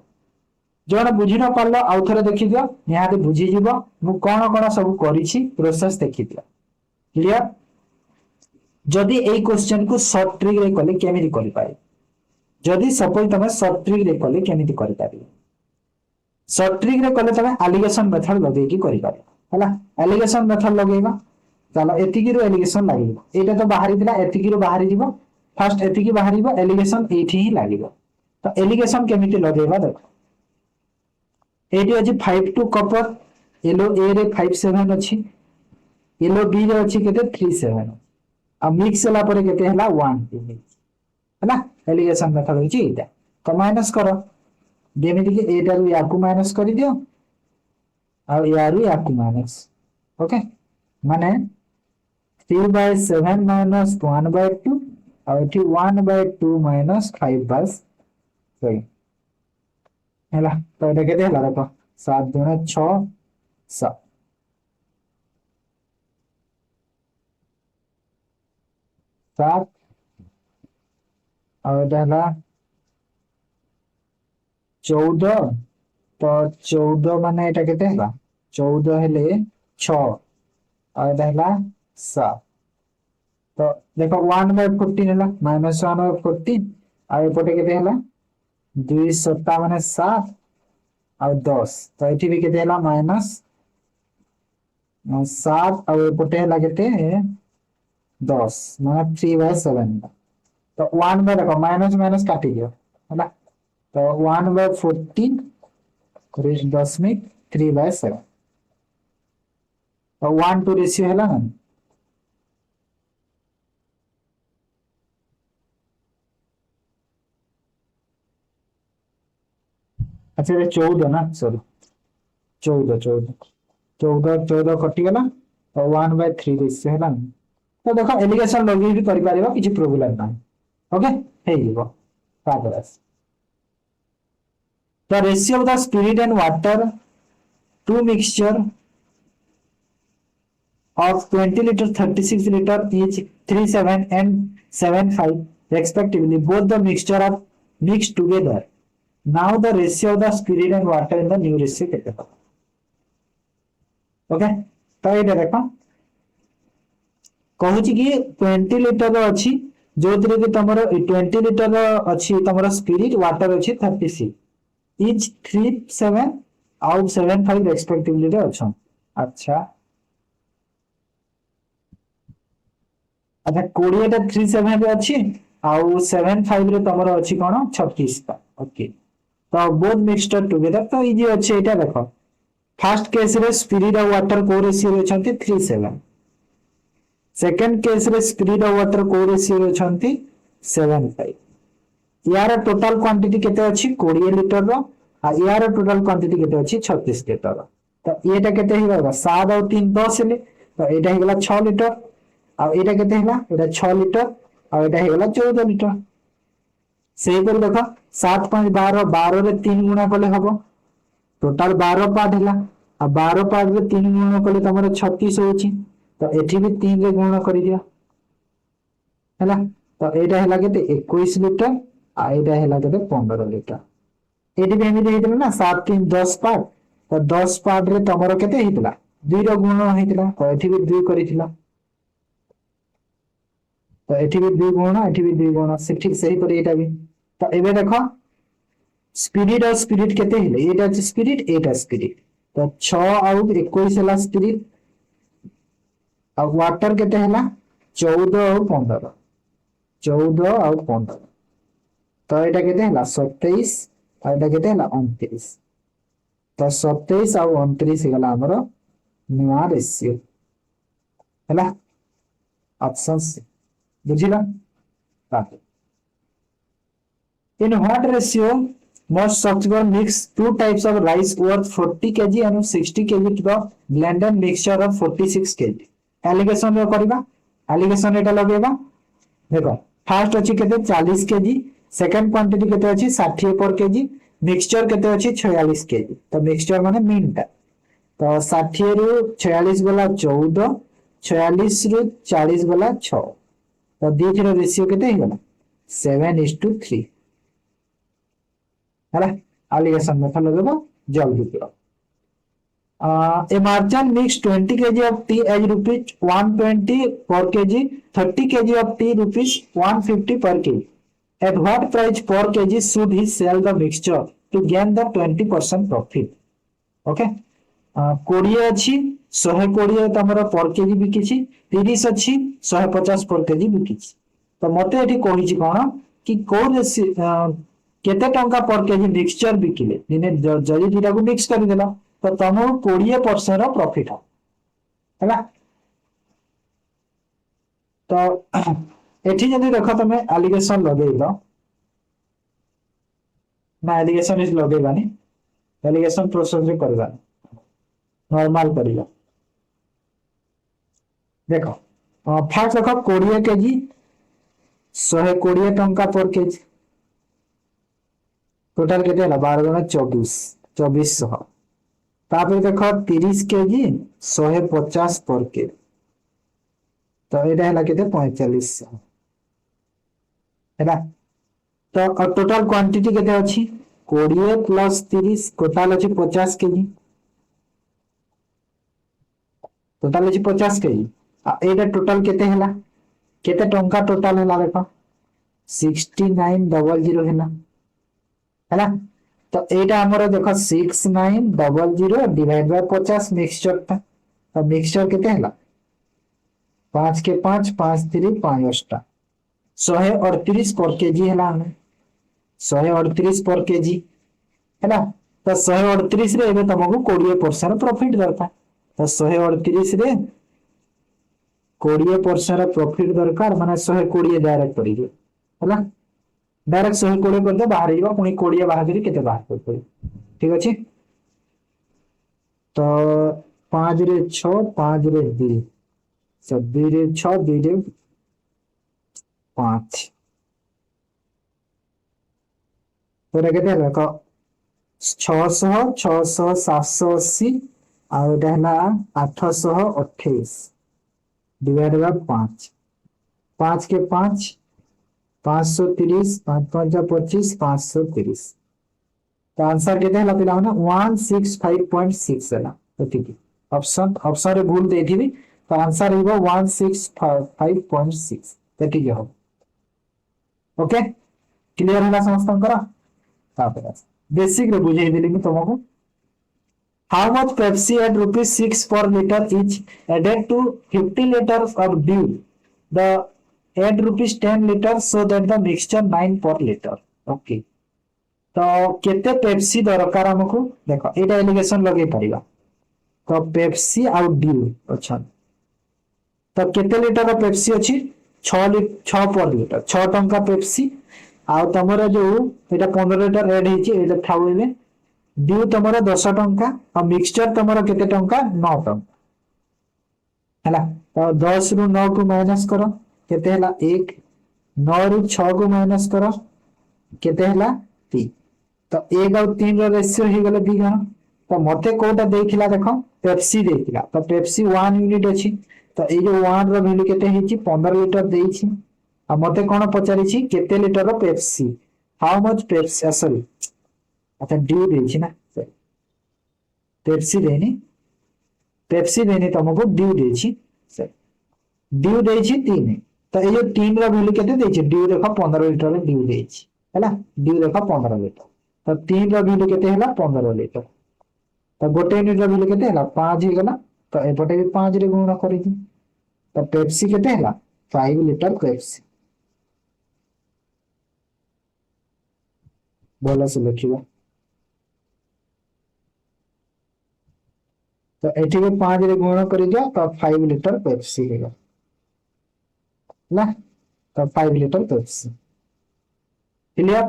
जोन बुझी न पारलो आउ थरे देखि दियो निहाते बुझी जीवो मु कोन कोन सब करिछि प्रोसेस देखि दियो क्लियर जदि एई क्वेश्चन को शॉर्ट ट्रिक रे कले केमिति करि पाए जदि सपोज तमे शॉर्ट ट्रिक रे कले केमिति करि पारिबो शॉर्ट ट्रिक रे कले तमे एलिगेशन मेथड लगे कि करि पारिबो हला एलिगेशन मेथड लगेबा चलो एतिकी रो एलिगेशन लागिबो एटा तो बाहरी दिला एतिकी रो बाहरी जीवो फर्स्ट एतिकी बाहरीबो एलिगेशन एठी ही लागिबो तो एलिगेशन केमिति लगेबा देखो एटी अछि 5 कॉपर येलो ए रे 57 अछि येलो बी रे अछि केते 37 आ मिक्स हला परे केते हला 1 हैना एलिगेशन मेथड होची एटा तो माइनस करो जेमिति कि एटा रु याकू माइनस करि दियो आ यारु याकू माइनस ओके माने 3/7 माइनस 1/2 आ एठी 1/2 माइनस 5/7 हैला तो एटा केते हला देखो 7 गुणा 6 7 7 और एटा हला 14 तो 14 माने एटा केते हला 14 हेले 6 और एटा हला 7 तो देखो 1/14 हला -1/14 और एपटे केते हला 2 7 माने 7 और 10 तो एठी भी केते हला -7 और एपटे हला केते 10 माने 3/7 तो 1 बाय देखो माइनस माइनस काटी दियो हला तो 1/14 करिस 10.3/7 तो 1 to रेशियो हला ना अच्छा ये 14 ना सॉरी 14 14 14 14 कटि गला तो 1/3 रेशियो हला तो देखो एलिगेशन लगे भी करि पारिबो किछि प्रॉब्लम ना ओके हे जीवो father's the ratio of the spirit and water to mixture of 20 liter 36 liter each 37 and 75 respectively both the mixture are mixed together now the ratio of the spirit and water in the new ratio केते okay तो ये देखो कहूची कि 20 litre अछि जोतरे कि तमरो 20 litre अछि तमरो spirit water अछि 36 each 37 out 75 respectively रे अच्छा अच्छा अच्छा 20 टा 37 रे अछि आउ 75 रे तमरो अछि कोन 36 ता ओके तो बोथ मिक्सचर टुगेदर तो इजी अछि एटा देखो फर्स्ट केस रे स्पिरिट और वाटर को रेशियो रे छंती 37 सेकंड केस रे स्पिरिट और वाटर को रेशियो रे छंती 75 यार टोटल क्वांटिटी केते अछि 20 लिटर रो आ यार टोटल क्वांटिटी केते अछि 36 लिटर रो तो एटा केते हिबा 7 और 3 10 ले तो एटा हिगला 6 लिटर आ एटा केते हिला एटा 6 लिटर आ एटा हिगला 14 लिटर सेही पर देखो 7 5 12 12 रे 3 गुणा करले हबो टोटल 12 पार्ट हिला आ 12 पार्ट रे 3 गुणा करले तमरो 36 होची तो एठी भी 3 रे गुणा करि दिया हैला तो एटा हिला केते 21 लिटर आ एटा हिला केते 15 लिटर एटी भी एमिति हेतिला ना 7 3 10 पार्ट तो 10 पार्ट रे तमरो केते हेतिला 2 रो गुण हेतिला तो एठी भी 2 करिथिला तो एठी भी 2 गुण एठी भी 2 गुण से ठीक सही पर एटा भी तो एबे देखो स्पिरिट और स्पिरिट केते हेले एटा अछि स्पिरिट एटा स्पिरिट तो 6 और 21 हला स्पिरिट आ वाटर केते हला 14 और 15 14 और 15 तो एटा केते हला 27 और एटा केते हला 29 तो 27 और 29 गला हमरो नुआ रेशियो हला ऑप्शन सी बुझिला बात in what ratio most successful mix two types of rice worth 40 kg and 60 kg to the blended mixture of 46 kg allegation रो करबा allegation एटा लगेबा देखो फर्स्ट अछि केते 40 केजी सेकंड क्वांटिटी केते अछि 60 पर केजी मिक्सचर केते अछि 46 केजी तो मिक्सचर माने मीनटा तो 60 रु 46 गला 14 46 रु 40 गला 6 तो दीथरो रेशियो केते हेगला 7:3 है allegation मेथड लगेबो जल्दी करो a merchant mix 20 kg of tea as rupees 120 per kg 30 kg of tea rupees 150 per kg at what price per kg should he sell the mixture to gain the 20% profit okay 20 अछि 120 तमरा पर KG बिकिछि 30 अछि 150 पर KG बिकिछि तो मते एठी कहिछि कोन कि कोन केते टंका पर केजी मिक्सचर बिकिले दिने जदी दिटा को मिक्स कर देला तो तमो 20% रो प्रॉफिट हो हैला तो एठी जदी देखो तमे एलिगेशन लगेइलो ना एलिगेशन इज लगेबानी एलिगेशन प्रोसेस रे करबा नॉर्मल करियो देखो फर्स्ट देखो 20 केजी 120 टंका पर केजी टोटल केते हला 12 गुणा 24 2400 तापर देखो 30 केजी 150 पर के तो एटा हला केते 4500 हैला तो टोटल क्वांटिटी केते अछि 20 प्लस 30 टोटल अछि 50 केजी टोटल अछि 50 केजी आ एटा टोटल केते हला केते टंका टोटल हला देखो 6900 हैला हैला तो एटा हमरो देखो 6900 डिवाइड बाय 50 मिक्सचर ता तो मिक्सचर केते हला 5 के 5 5 3 5 टा 138 पर केजी हला 138 पर केजी हैला तो 138 रे एबे तमको 20% प्रॉफिट दरकार तो 138 रे 20% प्रॉफिट दरकार माने 120 डायरेक्ट करि दियो हैला डायरेक्ट 120 कर दे बाहर जीवा पुनी 20 बाहर करी केते बाहर कर ठीक अछि तो 5 रे 6 5 रे 2 सब 2 रे 6 2 रे 5 तो केते रखो 600 600 780 और एटा हला 828 डिवाइड बाय 5 5 के 5 530 5 5 25 530 तो आंसर केते हला पिला माने 165.6 हला तो ठीक है ऑप्शन ऑप्शन रे भूल देथिबी तो आंसर हेबो 165.6 तो ठीक है ओके क्लियर हला समस्त करा तापर बेसिक रे बुझाई देली मी तुमको how much Pepsi at rupees 6 per liter each added to 50 liters of dew the add rupees 10 liters so that the mixture 9 per liter okay तो केते पेप्सी दरकार हमको देखो एटा एलिगेशन लगे परिबा तो पेप्सी आउ ड्यू अच्छा तो केते लीटर पेप्सी अछि 6 पर लीटर 6 टंका पेप्सी आउ तमरा जो एटा 15 लीटर ऐड हिची एटा थाउले ड्यू तमरा 10 टंका और मिक्सचर तमरा केते टंका 9 टंका हैला तो 10 रु 9 को माइनस करो केते हला 1 9 रु 6 को माइनस करो केते हला 3 तो 1 और 3 रो रेशियो ही गले 2 गण तो मते कोटा देखिला देखो पेप्सी देखिला तो पेप्सी 1 यूनिट अछि तो ए जो 1 रो वैल्यू केते हिची 15 लीटर देइछि आ मते कोन पचारिछि केते लीटर रो Pepsi how much Pepsi sorry अच्छा ड्यू देइछि ना पेप्सी देनी तुमको ड्यू देइछि ड्यू देइछि 3 तो ए जो 3 रो वैल्यू केते देइछि ड्यू देखो 15 लीटर रो ड्यू देइछि हैला ड्यू देखो 15 लीटर तो 3 रो वैल्यू केते हला 15 लीटर तो गोटे यूनिट रो वैल्यू केते हला 5 हे गला तो एपटे भी 5 रे गुणा करिछि तो पेप्सी केते हला 5 लीटर पेप्सी भल से लिखिबा तो एठी को 5 रे गुण कर दियो तो 5 लीटर पेप्सी हेगा ना तो 5 litre Pepsi clear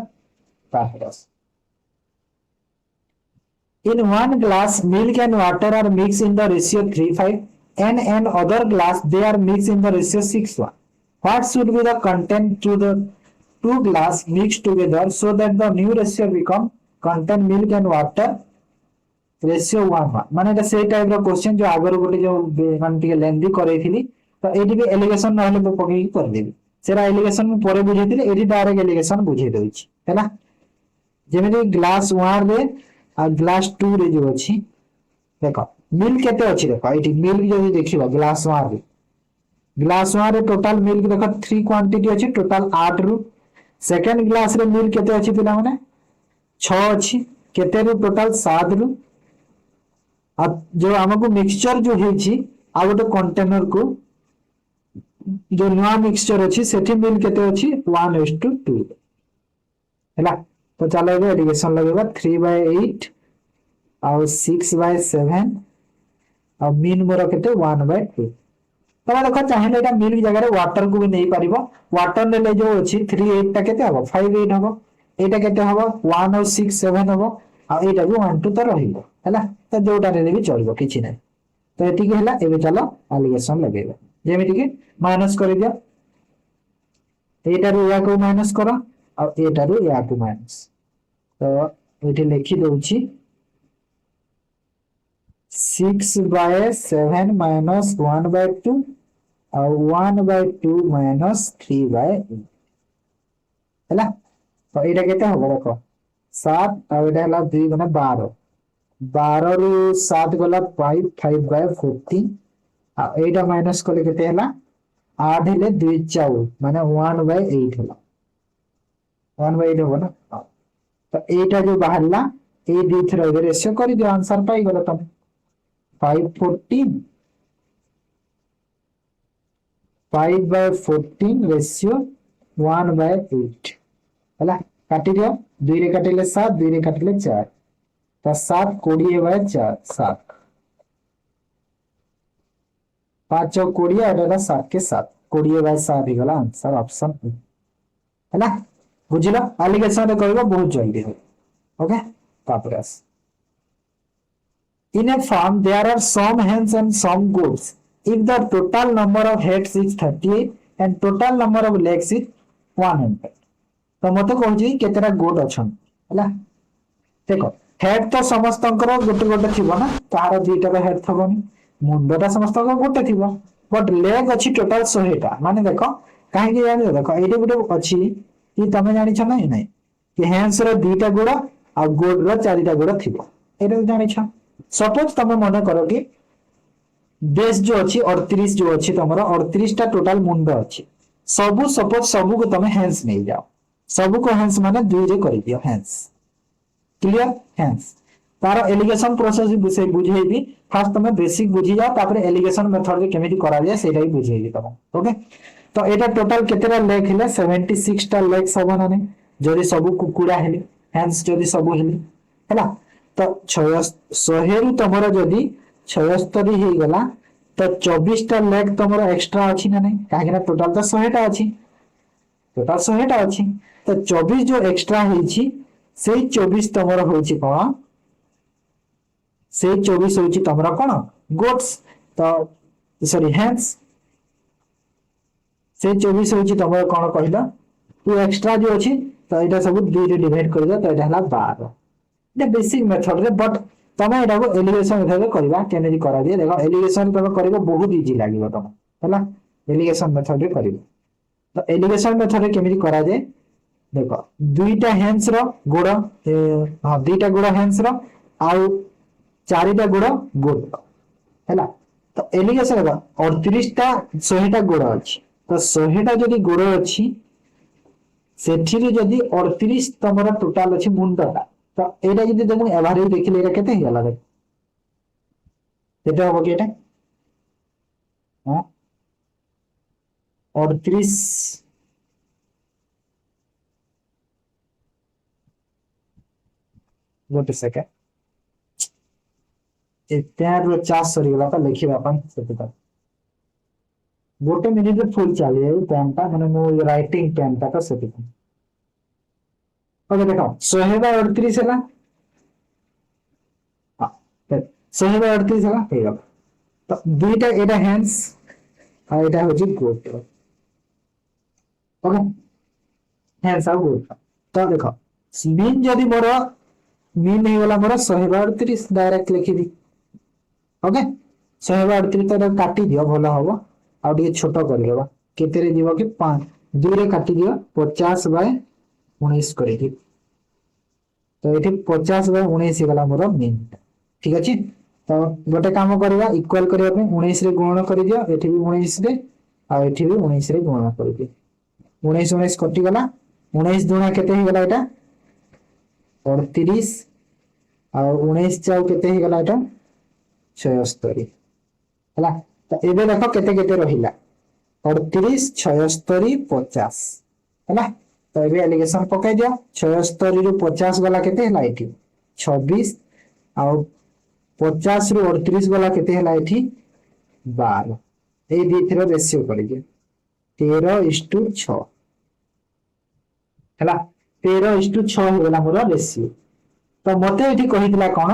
pass in one glass milk and water are mixed in the ratio 3:5 and an other glass they are mixed in the ratio 6:1 what should be the content to the two glass mixed together so that the new ratio become contain milk and water ratio 1:1 माने एटा सेई type रो question जो आगर गोटे जो मान टिके लेंदी करैथिली तो eighty भी allegation नहले मु पकई कर देबी सेरा एलिगेशन मु परे बुझेथिली एटी डायरेक्ट एलिगेशन बुझे देउची हैला जेमे ग्लास 1 रे आ ग्लास 2 रे जो अछि देखो मिल्क केते अछि देखो एटी मिल्क जदी देखिबा ग्लास 1 रे टोटल मिल्क देखो 3 क्वांटिटी अछि टोटल 8 रु सेकंड ग्लास रे मिल्क केते अछि पिला माने 6 अछि केते रु टोटल 7 रु आ जो हमको मिक्सचर जो हेछि आ गोटे कंटेनर को जो नया मिक्सचर अछि सेठी मिल केते अछि 1:2 हैला तो चलो एबे एडिशन लगेबा 3/8 आ 6/7 आ मीन मोर केते 1/2 तबे देखो चाहे एटा मिल्क जगह रे वाटर को भी नहीं पारिबो वाटर ने ले जो अछि 3/8 ता केते हबो 5/8 हबो एटा केते हबो 1 और 6/7 हबो आ एटा भी 1/2 तो रहिबो हैला तो जोटा रे भी चलबो किछि नै तो एटी के हैला एबे चलो एलिगेशन लगेबा जेमिति कि माइनस कर दिया एटा रो या को माइनस करो आ एटा रो या को माइनस तो एटी लिखि दउछि 6/7 minus 1/2 और 1/2 minus 3/8 हैला तो एटा केते हो देखो 7 और एटा हला 2 गुना 12 12 रु 7 गला 5/14 आ एटा माइनस करले केते हला 8 हेले 2 4 माने 1/8 हला 1/8 हो ना हाँ। तो एटा जो बाहरला ए दी थ्रो रेशियो कर दियो आंसर पाई गलो तुम 5/14 5/14 रेशियो 1/8 हैला काटी दियो 2 रे काटिले 7 2 रे काटिले 4 तो 7 20/4 7 5 और 20 और 7 के 7 20/7 ही गला आंसर ऑप्शन हैला बुझिलो एलिगेशन रे करबो बहुत जल्दी हो okay तापरस in a farm there are some hens and some goats if the total number of heads is 38 and total number of legs is 100 तो मते कहूची केतेरा गोट अछन हैला देखो हेड तो समस्तंकर गोटे गोटे थिबो ना तार दुईटा हेड थबोनी मुंडटा समस्तंकर गोटे थिबो बट लेग अछि टोटल 100 टा माने देखो काहे कि जानि देखो एडी गुटे अछि कि तमे जानि छ नै नै कि हैंड्स रो दुईटा गोड़ आ गोड रो चारिटा गोड़ थिबो एटा जानि छ सपोज तमे मने करो कि बेस जो अछि 38 जो अछि तमरो 38 टा टोटल मुंड अछि सबु सपोज सबु को तमे हैंड्स नै जाओ सबु को हैंड्स माने दुई रे करि दियो हैंड्स क्लियर हैंड्स तार एलिगेशन प्रोसेस बुझे बुझेबी फर्स्ट तमे बेसिक बुझी जाओ तापर एलिगेशन मेथड रे केमिति करा जाय सेटा ही बुझेबी तम ओके तो एटा टोटल केतेरा लेग हेले 76 टा लेग सब ना नै जदी सब कुकुड़ा हेले हैंड्स जदी सब हेले हैला तो 100 रु तमरो जदी 76 हे गला तो 24 टा लेग तमरो एक्स्ट्रा अछि ना नै काहे कि टोटल तो 100 टा अछि टोटल 100 टा अछि तो 24 जो एक्स्ट्रा हेछि सेई 24 तमरो होछि कोन से 24 होछि तमरा कोन गोट्स तो सॉरी हैंड्स से 24 होछि तमरा कोन कहला तू एक्स्ट्रा जो अछि तो एटा सब 2 रे डिवाइड कर दे तो एटा हला 12 ये बेसिक मेथड रे बट तमे एटा को एलिगेशन मेथड रे करबा केनेदी करा दिए देखो एलिगेशन तमे करबो बहुत इजी लागिबो तम हला एलिगेशन मेथड रे करबो तो एलिगेशन मेथड रे केमिदी करा दे देखो दुईटा हैंड्स रो गोड़ हां दुईटा गोड़ हैंड्स रो आउ चारिटा गोड़ गोड़ हैला तो एलिगेशन रे 38 टा 100 टा गोड़ अछि तो 100 टा जदी गोड़ अछि सेठी रे जदी 38 तमरा टोटल अछि मुंडटा तो एटा जदी तुम एवरेज देखिले एटा केते हिला दे केते हो केटा हां 38 गोटे सेकेंड पेन चार्ज सरीगला तो लिखा गोटे मिनिट रे फुल चली पेन टा माने मो राइटिंग पेन टा तो से ओके देखो 138 है हाँ 138 है ठीक है तो दुईटा एटा हैंड्स और एटा होची गोट ओके हैंड्स और गोट तो देखो मीन जदी मोर मीन हे गला मोर 138 डायरेक्ट लिखि दी ओके 138 तो काटी दियो भलो हबो आ टिके छोट कर देबा केते रे जीवो कि 5 2 रे काटी दियो 50 बाय 19 कर दी तो ये 50 बाय 19 गला मोर मीन ठीक अछि तो गोटे काम करबा इक्वल करिया पे 19 रे गुणन कर दियो एठी भी 19 रे आ एठी भी 19 रे गुणन कर दियो 19 19 कटि गला 19 दुना केते हे गला एटा 38 आ 19 चाउ केते हे गला एटा 76 हला तो एबे देखो केते केते रहिला 38 76 50 हला तो एबे एलिगेशन पकाई दियो 76 रु 50 गला केते हला एठी 26 आ 50 रु 38 गला केते हला एठी 12 ए दिथरो रेशियो कर दियो 13:6 हला 13:6 हो गला मोर रेशियो तो मते एठी कहितला कोन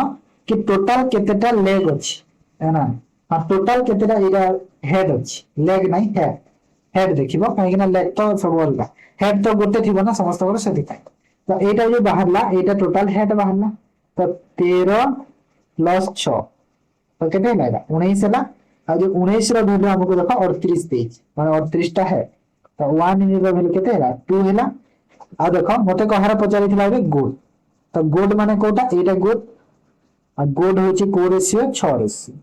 कि टोटल केतेटा लेग अछि है ना हाँ टोटल केतेटा इरा हेड अछि लेग नाही हेड देखिबो काहे कि ना लेग तो सब अलगा हेड तो गोटे थिबो ना समस्त को से दिखाई तो एटा जो बाहरला एटा टोटल हेड बाहरला तो 13 प्लस 6 तो केते लागा 19 हला आ जो 19 रो वैल्यू हमको देखो 38 देछ माने 38 टा है तो 1 इन रो वैल्यू केते हला 2 हला आ देखो मते कहार पचारि थिला बे गुड तो गुड माने कोटा एटा गुड आ गुड होची को रेशियो 6 रेशियो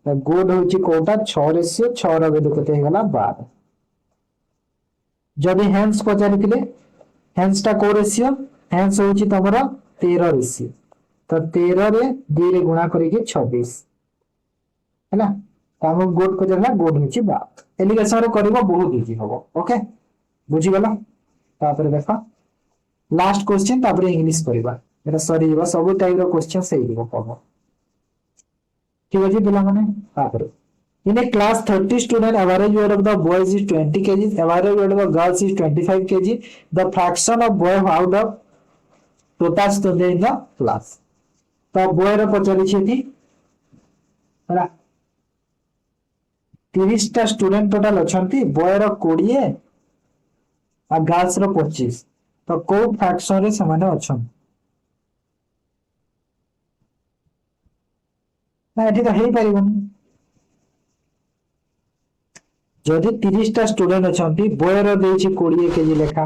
तो गुड होची कोटा 6 रेशियो 6 रो वैल्यू केते हला 12 जदि हैंड्स पचारि थिले हैंड्स टा को रेशियो हैंड्स होची तमरो 13 रेशियो तो 13 रे 2 रे गुणा करिके 26 हैला हम गोट को जला गोट होची बात एलिगेशन रे करबो बहुत इजी होबो ओके बुझी गला तापर देखा लास्ट क्वेश्चन तापर इंग्लिश करबा एटा सरी जीवा सब टाइप रो क्वेश्चन सही जीवो पढो ठीक अछि पिला माने तापर in a class 30 student average weight of the boys is 20 kg average weight of the girls is 25 kg the fraction of boy out of total student in the class तो boy रो पचली छी हला 30 टा स्टूडेंट टोटल अछंती बॉय रो 20 आ girls रो 25 तो को fraction रे समान अछन ना एठी तो हेई परिबन जदि 30 टा स्टूडेंट अछंती बॉय रो देछि 20 केजी लेखा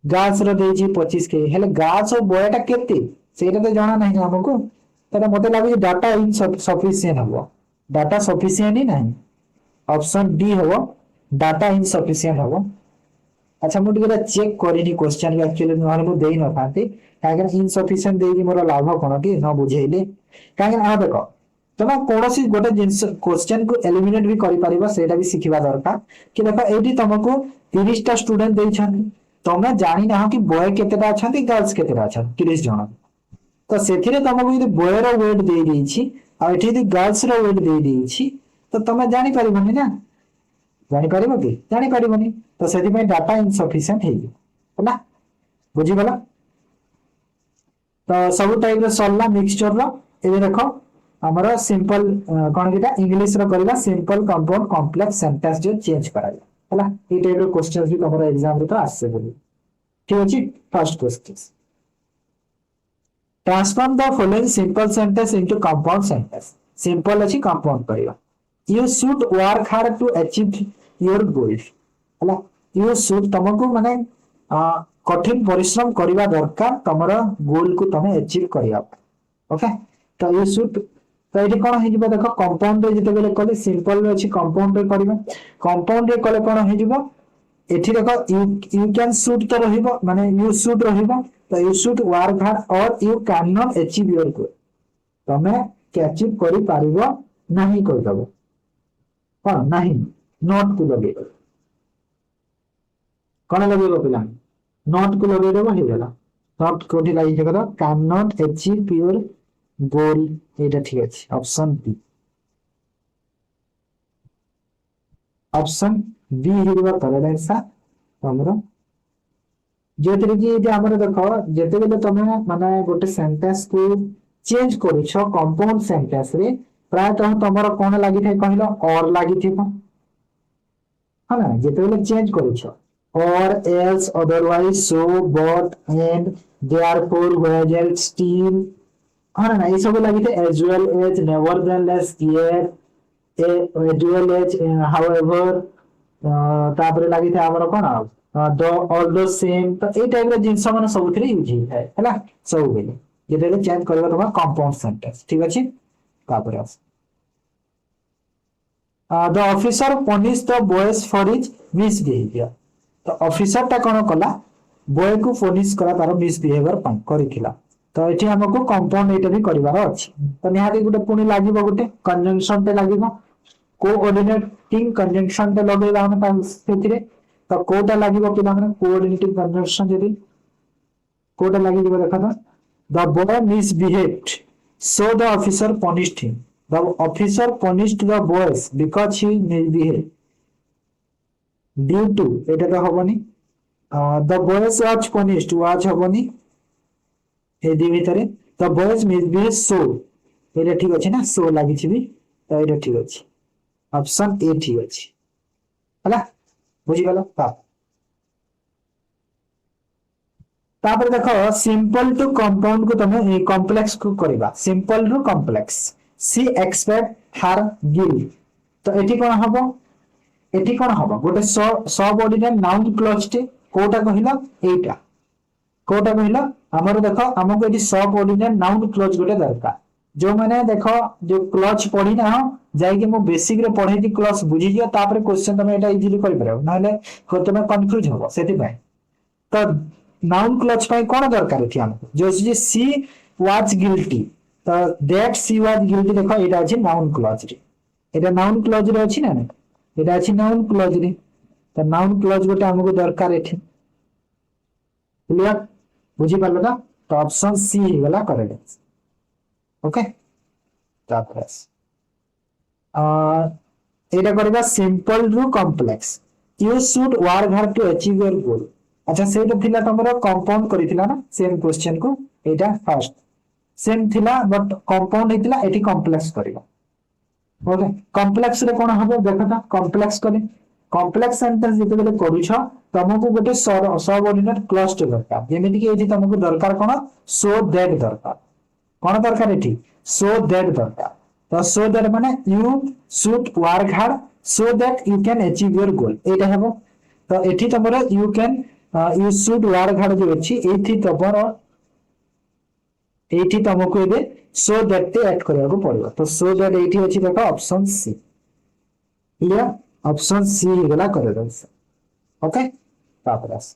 गर्ल्स रो देछि 25 केजी हेले गर्ल्स और बॉय टा केते सेटा तो जाना नहीं हमको तने मते लागे डाटा इन सफिशिएंट हबो डाटा सफिशिएंट ही नहीं ऑप्शन डी हबो डाटा इनसफिशिएंट हबो अच्छा मु टिके चेक करिनी क्वेश्चन के एक्चुअली नहले मु देई न थाती काहे इनसफिशिएंट देई मोर लाभ कोन कि न बुझेइले काहे आ देखो तमे कोनोसी गोटे जिंस क्वेश्चन को एलिमिनेट भी करि परिबा सेटा भी सिखिबा दरकार कि देखो एडी तुमको 30 टा स्टूडेंट देइ छन तमे जानि ना कि बॉय केतेटा अछंती गर्ल्स केतेटा अछन 30 जण तो सेथिरे तुमको यदि बॉय रो वेट देइ देइ छी आ एठी यदि गर्ल्स रो वेट देइ देइ छी तो तमे जानि परिबनी ना जानि परिबो कि जानि परिबनी तो सेति में डाटा इनसफिशिएंट है होला बुझी गला तो सब टाइप रो सल्ला मिक्सचर रो एबे देखो हमरा सिंपल कोन किटा इंग्लिश रो करला सिंपल कंपाउंड कॉम्प्लेक्स सेंटेंस जो चेंज कराया होला ई टाइप रो क्वेश्चंस भी हमरा एग्जाम रे तो आसे बोली ठीक अछि first question transform the following simple sentence into compound sentence simple अछि कंपाउंड करिवा you should work hard to achieve your goal होला यू शुड तुमको माने कठिन परिश्रम करिवा दरकार तमरा गोल को तमे अचीव करिया ओके तो यू शुड तो ये कोन हे जिवो देखो कंपाउंड रे जते बेले कले सिंपल रे अछि कंपाउंड रे करिबा कंपाउंड रे कले कोन हे जिवो एठी देखो यू कैन शुड तो रहिबो माने यू शुड रहिबो तो यू शुड वर्क हार्ड और you can not achieve your गोल तमे के अचीव करि पारिबो नाही कहि दबो कोन नाही नॉट को लगे कोन लगेबो पिला नॉट को लगे देबो हे गेला नॉट कोठी लागि देखो can not achieve your goal एटा ठीक अछि ऑप्शन बी ऑप्शन बी हिरवा करेक्ट आंसर हमरो जेतरे कि जे हमर देखो जेते बेले तमे माने गोटे सेंटेंस को चेंज करूछ कंपाउंड सेंटेंस रे प्राय तो तमरो कोन लागि थे कहलो और लागि थिबो हां जेते बेले change करूछ or else otherwise so but and therefore whether still हाँ ना ये सब लगी थे as well as nevertheless yet as well as however तापर लगी थे हमर कोन द ऑल सेम तो ए टाइप रे जिंस माने सब थरे यूज ही है हैला सब बेले जेते चेंज करबा तमा कंपाउंड सेंटेंस ठीक अछि तापर आस the officer punish the boys for his misbehaviour तो ऑफिसर ता कोन कला बॉय को पनिश करा तार मिसबिहेवियर पन करिथिला तो एठी हमको कंपाउंड एटा भी करिवार अछि तो निहाती गुटे पुनी लागिबो गुटे कंजंक्शन ते लागिबो कोऑर्डिनेटिंग कंजंक्शन ते लगेबा हम ता सेथिरे तो कोटा लागिबो पिला माने कोऑर्डिनेटिंग कंजंक्शन जदी कोटा लागिबो देखा था the boy misbehaved so the officer punished him the officer punished the boys because he misbehaved due to এটা তো হবনি the boys was punished was হবনি এই দুই ভিতরে the boys misbehaved so এটা ঠিক আছে না so লাগিছি বি তো এটা ঠিক আছে অপশন এ ঠিক আছে হলা বুঝি গেল तापर देखो सिंपल टू कंपाउंड को तमे कॉम्प्लेक्स को करबा सिंपल टू कॉम्प्लेक्स सी एक्सपेक्ट हर गिव तो एठी कोन हबो गोटे सबऑर्डिनेट नाउन क्लॉज टे कोटा कहिला एटा कोटा कहिला हमर देखो हमको एठी सबऑर्डिनेट नाउन क्लॉज गोटे दरकार जो माने देखो जो क्लॉज पढी ना जाई कि मो बेसिक रे पढै कि क्लॉज बुझी जियो तापर क्वेश्चन तमे एटा इजीली कर परबो नाले को तमे कंफ्यूज हो सेति भाई तो नाउन क्लच पाई कोन दरकार थी हमको जो जे सी वाज गिल्टी तो दैट सी वाज गिल्टी देखो एटा अछि नाउन क्लच रे एटा नाउन क्लच रे अछि ना एटा अछि नाउन क्लच रे तो नाउन क्लच गोटे हमको दरकार एठी क्लियर बुझी पालो ना तो ऑप्शन सी ही वाला करेक्ट ओके तापस एटा करबा सिंपल रु complex you should work hard to achieve your goal अच्छा सेटा थिला तमरो कंपाउंड करिथिला ना सेम क्वेश्चन को एटा फर्स्ट सेम थिला बट कंपाउंड हेतिला एटी कॉम्प्लेक्स करियो ओके कॉम्प्लेक्स रे कोन हबो देखता कॉम्प्लेक्स करी कॉम्प्लेक्स सेंटेंस जेते बेले करूछ तमको गोटे सबऑर्डिनेट क्लॉज टे दरकार जेमिति कि एठी तमको दरकार कोन सो दैट दरकार कोन दरकार एठी सो दैट दरकार तो सो दैट माने you should work hard so that you can achieve your goal एटा हबो तो एठी तमरो you can you should work hard जो अछि एठी तमरो एठी तमको एबे सो दैट ते ऐड करबा को पड़िबो तो सो दैट एठी अछि देखो option C clear option C ही गला करे दस ओके तापरस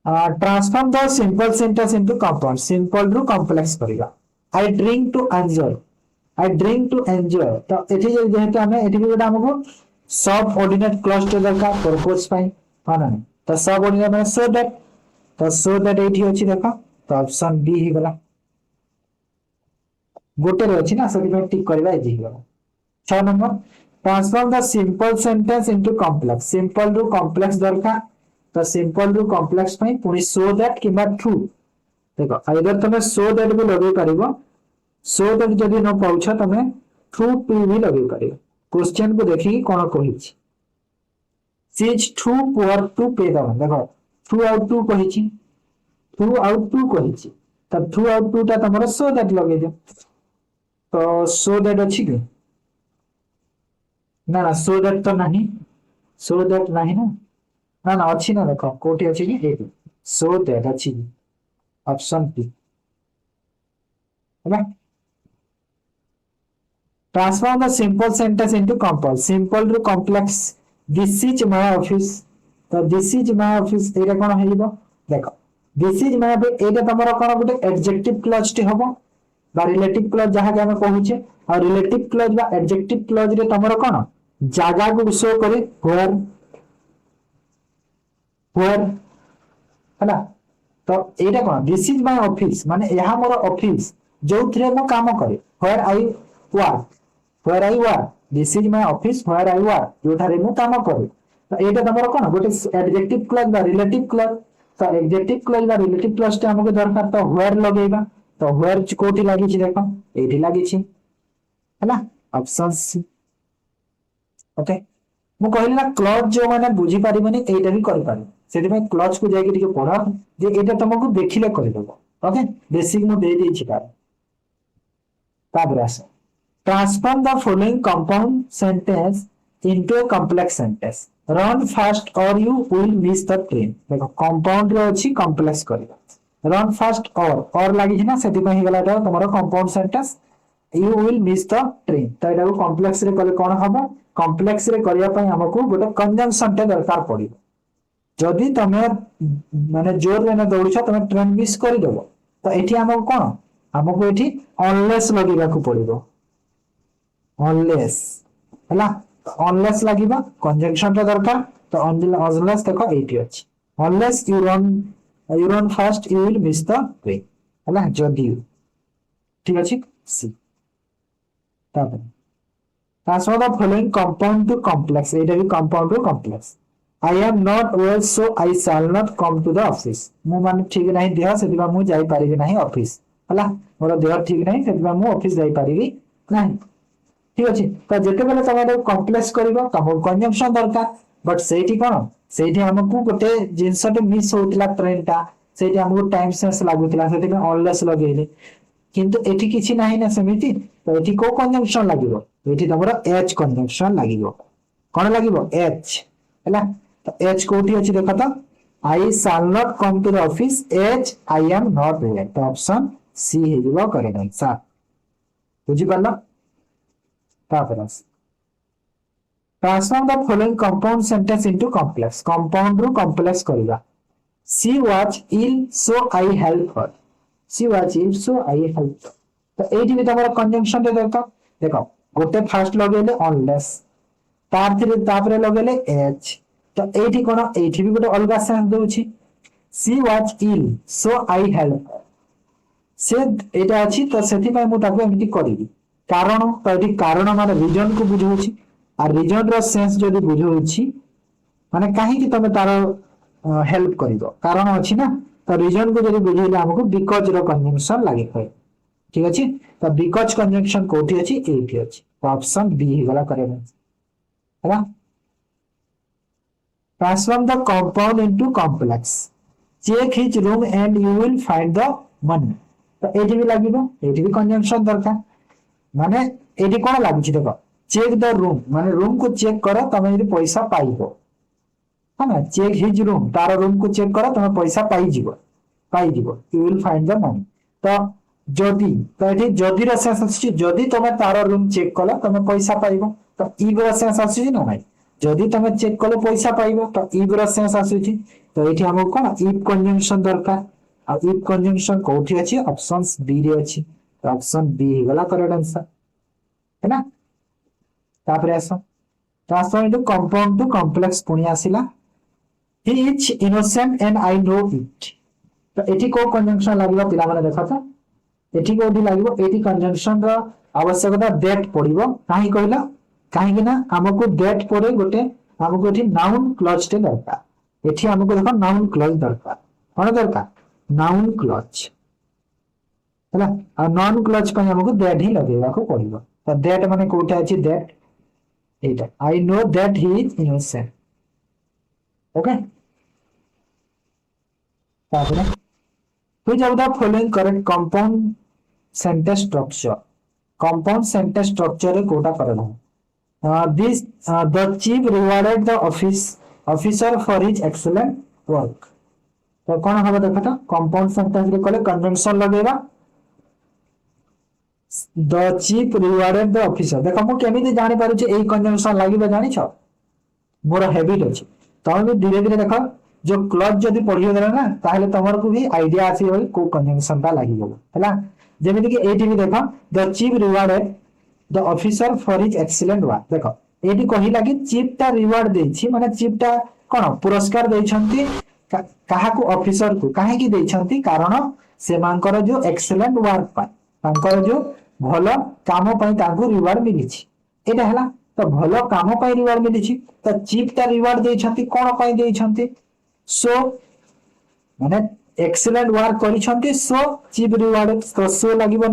transform the simple sentence into compound simple रु कॉम्प्लेक्स करिगा आई ड्रिंक टू एंजॉय तो एठी जेहेतु हमें एठी भी हमको सब ऑर्डिनेट क्लॉज टे दरकार पर्पस पाई हां ना तो सब ऑर्डिनेट माने सो दैट एठी अछि देखो तो ऑप्शन बी ही गला गोटे रे अछि ना सभी में टिक करबा इजी गला 6 number transform the simple sentence into complex simple रु कॉम्प्लेक्स दरकार तो सिंपल रु कॉम्प्लेक्स पाई पुनी सो दैट किबा ट्रू देखो अगर तमे सो दैट भी लगे परिबो सो दैट जदी न पाउछ तमे ट्रू टू भी लगे परिबो क्वेश्चन को देखि कोन कहिछि she is too poor to pay the देखो थ्रू आउट टू कहिछि थ्रू आउट टू कहिछि तब थ्रू आउट टू ता तमरो सो दैट लगे दियो तो सो दैट अछि कि ना सो दैट तो नहीं सो दैट नहीं ना ना अछि ना देखो कोठी अछि कि ए सो दैट अछि ऑप्शन बी है transform the simple sentence into compound simple रु complex this is my office तो दिस इज माय ऑफिस एटा कोन हेइबो देखो this is my office Etah तमरो cone Gute adjective clause T होबो बा relative clause जहा के हम कहूचे और रिलेटिव क्लॉज बा एडजेक्टिव क्लॉज रे तमरो कोन जागा को शो करे वेयर है ना तो एटा कोन दिस इज माय ऑफिस माने यहा मोर ऑफिस जो थरे मो काम करे where I work where I work this is my office where I work जो थारे मो काम करे तो एटा तमरो कोन गोटे एडजेक्टिव क्लॉज बा रिलेटिव क्लॉज तो एडजेक्टिव क्लॉज बा रिलेटिव क्लॉज ता हमके दरकार तो वेयर लगेबा तो वेयर कोठी लागि छि देखो एठी लागि छि हैला ऑप्शन सी ओके मु कहली ना क्लॉज जो माने बुझी पारिबनी एटा भी करि पारि सेति में क्लॉज को जाके टिके पढा जे एटा तुमको देखिले करि देबो ओके बेसिक मु दे दै छि तार ताबरे आस transform the following compound sentence into a complex sentence run fast or you will miss the train देखो कंपाउंड रे अछि कॉम्प्लेक्स करिबा रन फास्ट और लागि छि ना सेति में हिगला त तमरो compound sentence you will miss the train तो एटा को कॉम्प्लेक्स रे कले कोन हबो कॉम्प्लेक्स रे करिया पई हमकु गोटे कंजंक्शन टे दरकार पड़िबो जदि तमे माने जोर रे न दौड़छ तमे ट्रेन मिस करि देबो तो एठी हमकु कोन हमकु एठी अनलेस लगिबा को पड़िबो अनलेस हला अनलेस लागिबा कंजंक्शन टे दरकार तो अनलेस देखो एठी अछि unless you run fast you will miss the train हला जदि ठीक अछि सी Transfer the following compound to complex. It will compound to complex. I am not well, so I shall not come to the office. मु मान ठीक नहीं देह सेदिबा मु जाई पारिबी नहीं ऑफिस हला मोर देह ठीक नहीं सेदिबा मु ऑफिस जाई पारिबी नहीं ठीक अछि त जेते बेले तमे कॉम्प्लेक्स करबो तम कंजंक्शन दरकार बट सेठी कोन सेठी हमकु गोटे जिंसटे मिस होतिला ट्रेनटा सेठी हमकु टाइम सेंस लागुतिला सेठी में ऑलवेज लगेले किंतु एठी किछि नाही ना समिति तो एठी को कंजंक्शन लागिबो एठी तमरो एच कंजंक्शन लागिबो कोन लागिबो एच हैला तो एच कोठी अछि देखो तो I shall not come to the office as I am not there तो ऑप्शन सी हेजिबो करेक्ट आंसर बुझि पाला तापरस transform the following compound sentence into complex compound रू कॉम्प्लेक्स करिबा she was ill so I help her she was ill so I help तो एठी भी तमरो कंजंक्शन दे देखो देखो गोटे फास्ट लगेले अनलेस तापरे लगेले एच तो एठी कोन एठी भी गोटे अलगा सेंस दोछि she was ill so I help से एटा अछि तो सेति पय मु ताको एमिति करिवि कारण तो एठी कारण माने रीजन को बुझौछि आ रीजन रो सेंस जदी बुझौछि माने काहे कि तमे तारो हेल्प करिवो कारण अछि ना तो रीजन को जदी बुझैले हमको बिकॉज रो कंजंक्शन लागि खय ठीक अछि तो बिकॉज कंजंक्शन कोठी अछि एठी अछि ऑप्शन बी ही वाला करेक्ट है ना transform the compound into complex check his room and you will find the money तो एठी भी लागिबो एठी भी कंजंक्शन दरकार माने एठी कोन लागछि देखो चेक द रूम माने रूम को चेक करो तमे यदि पैसा पाइबो है ना चेक हिज रूम तार रूम को चेक करो तमे पैसा पाई जिवो you will find the money तो जदि तो एठी जदि रो सेंस अछि जदि तमे तार रूम चेक कलो तमे पैसा पाइबो तो ई रो सेंस अछि ना नाही जदि तमे चेक कलो पैसा पाइबो तो ई रो सेंस अछि तो एठी हमको कोन इफ कंजंक्शन दरकार आ इफ कंजंक्शन कोठी अछि ऑप्शंस बी रे अछि तो ऑप्शन बी ही वाला करेक्ट आंसर है ना तापरे आसो transform into compound to complex पुनी आसिला he is innocent and I know it तो एठी को कंजंक्शन लागलो पिला माने देखा था एठी कोठी लागो एठी कंजंक्शन रो आवश्यकता दैट पड़िबो काहे कहला काहे कि ना हमको दैट पड़े गोटे हमको एठी नाउन क्लॉज टे दरकार एठी हमको देखो नाउन क्लॉज दरकार कोन दरकार नाउन क्लॉज हैला आ नाउन क्लॉज पे हमको दैट ही लगेबा को पड़िबो तो दैट माने कोठा अछि that Etah I know that he is innocent okay तापरे which of the following correct compound sentence structure compound sentence structure रे कोटा करना this the chief rewarded the officer for his excellent work तो कोन हबो देखा तो compound sentence रे कोले conjunction लगेगा the chief rewarded the officer देखो मु केमिति जानि पारु जे एई conjunction लागिबा जानि छ मोर हैबिट अछि तो भी धीरे धीरे देखो जो क्लॉज जदी पढियो देला ना ताहले तमर को भी आईडिया आसी होई को कंजंक्शन ता लागि गलो हैला जेमिति कि एटी भी देखो the chief rewarded the officer for his excellent work देखो एटी कहिला कि चीफ ता रिवार्ड देछि माने चीफ ता कोन पुरस्कार देछंती କାହାକୁ ଅଫିସର କୁ କାହିଁକି ଦେଇଛନ୍ତି କାରଣ ସେମାନଙ୍କର ଯୋଉ ଏକ୍ସେଲେଣ୍ଟ ୱାର୍କ ପାଇଁ ତାଙ୍କର ଯୋଉ ଭଲ କାମ ପାଇଁ ତାଙ୍କୁ ରିୱାର୍ଡ ମିଳିଛି ଏଇଟା ହେଲା ତ ଭଲ କାମ ପାଇଁ ରିୱାର୍ଡ ମିଳିଛି ତ ଚିଫ ତା ରିୱାର୍ଡ ଦେଇଛନ୍ତି କଣ ପାଇଁ ଦେଇଛନ୍ତି ସୋ ମାନେ ଏକ୍ସେଲେଣ୍ଟ ୱାର୍କ କରିଛନ୍ତି ସୋ ଚିଫ ରିୱାର୍ଡ ତ ସୋ ଲାଗିବ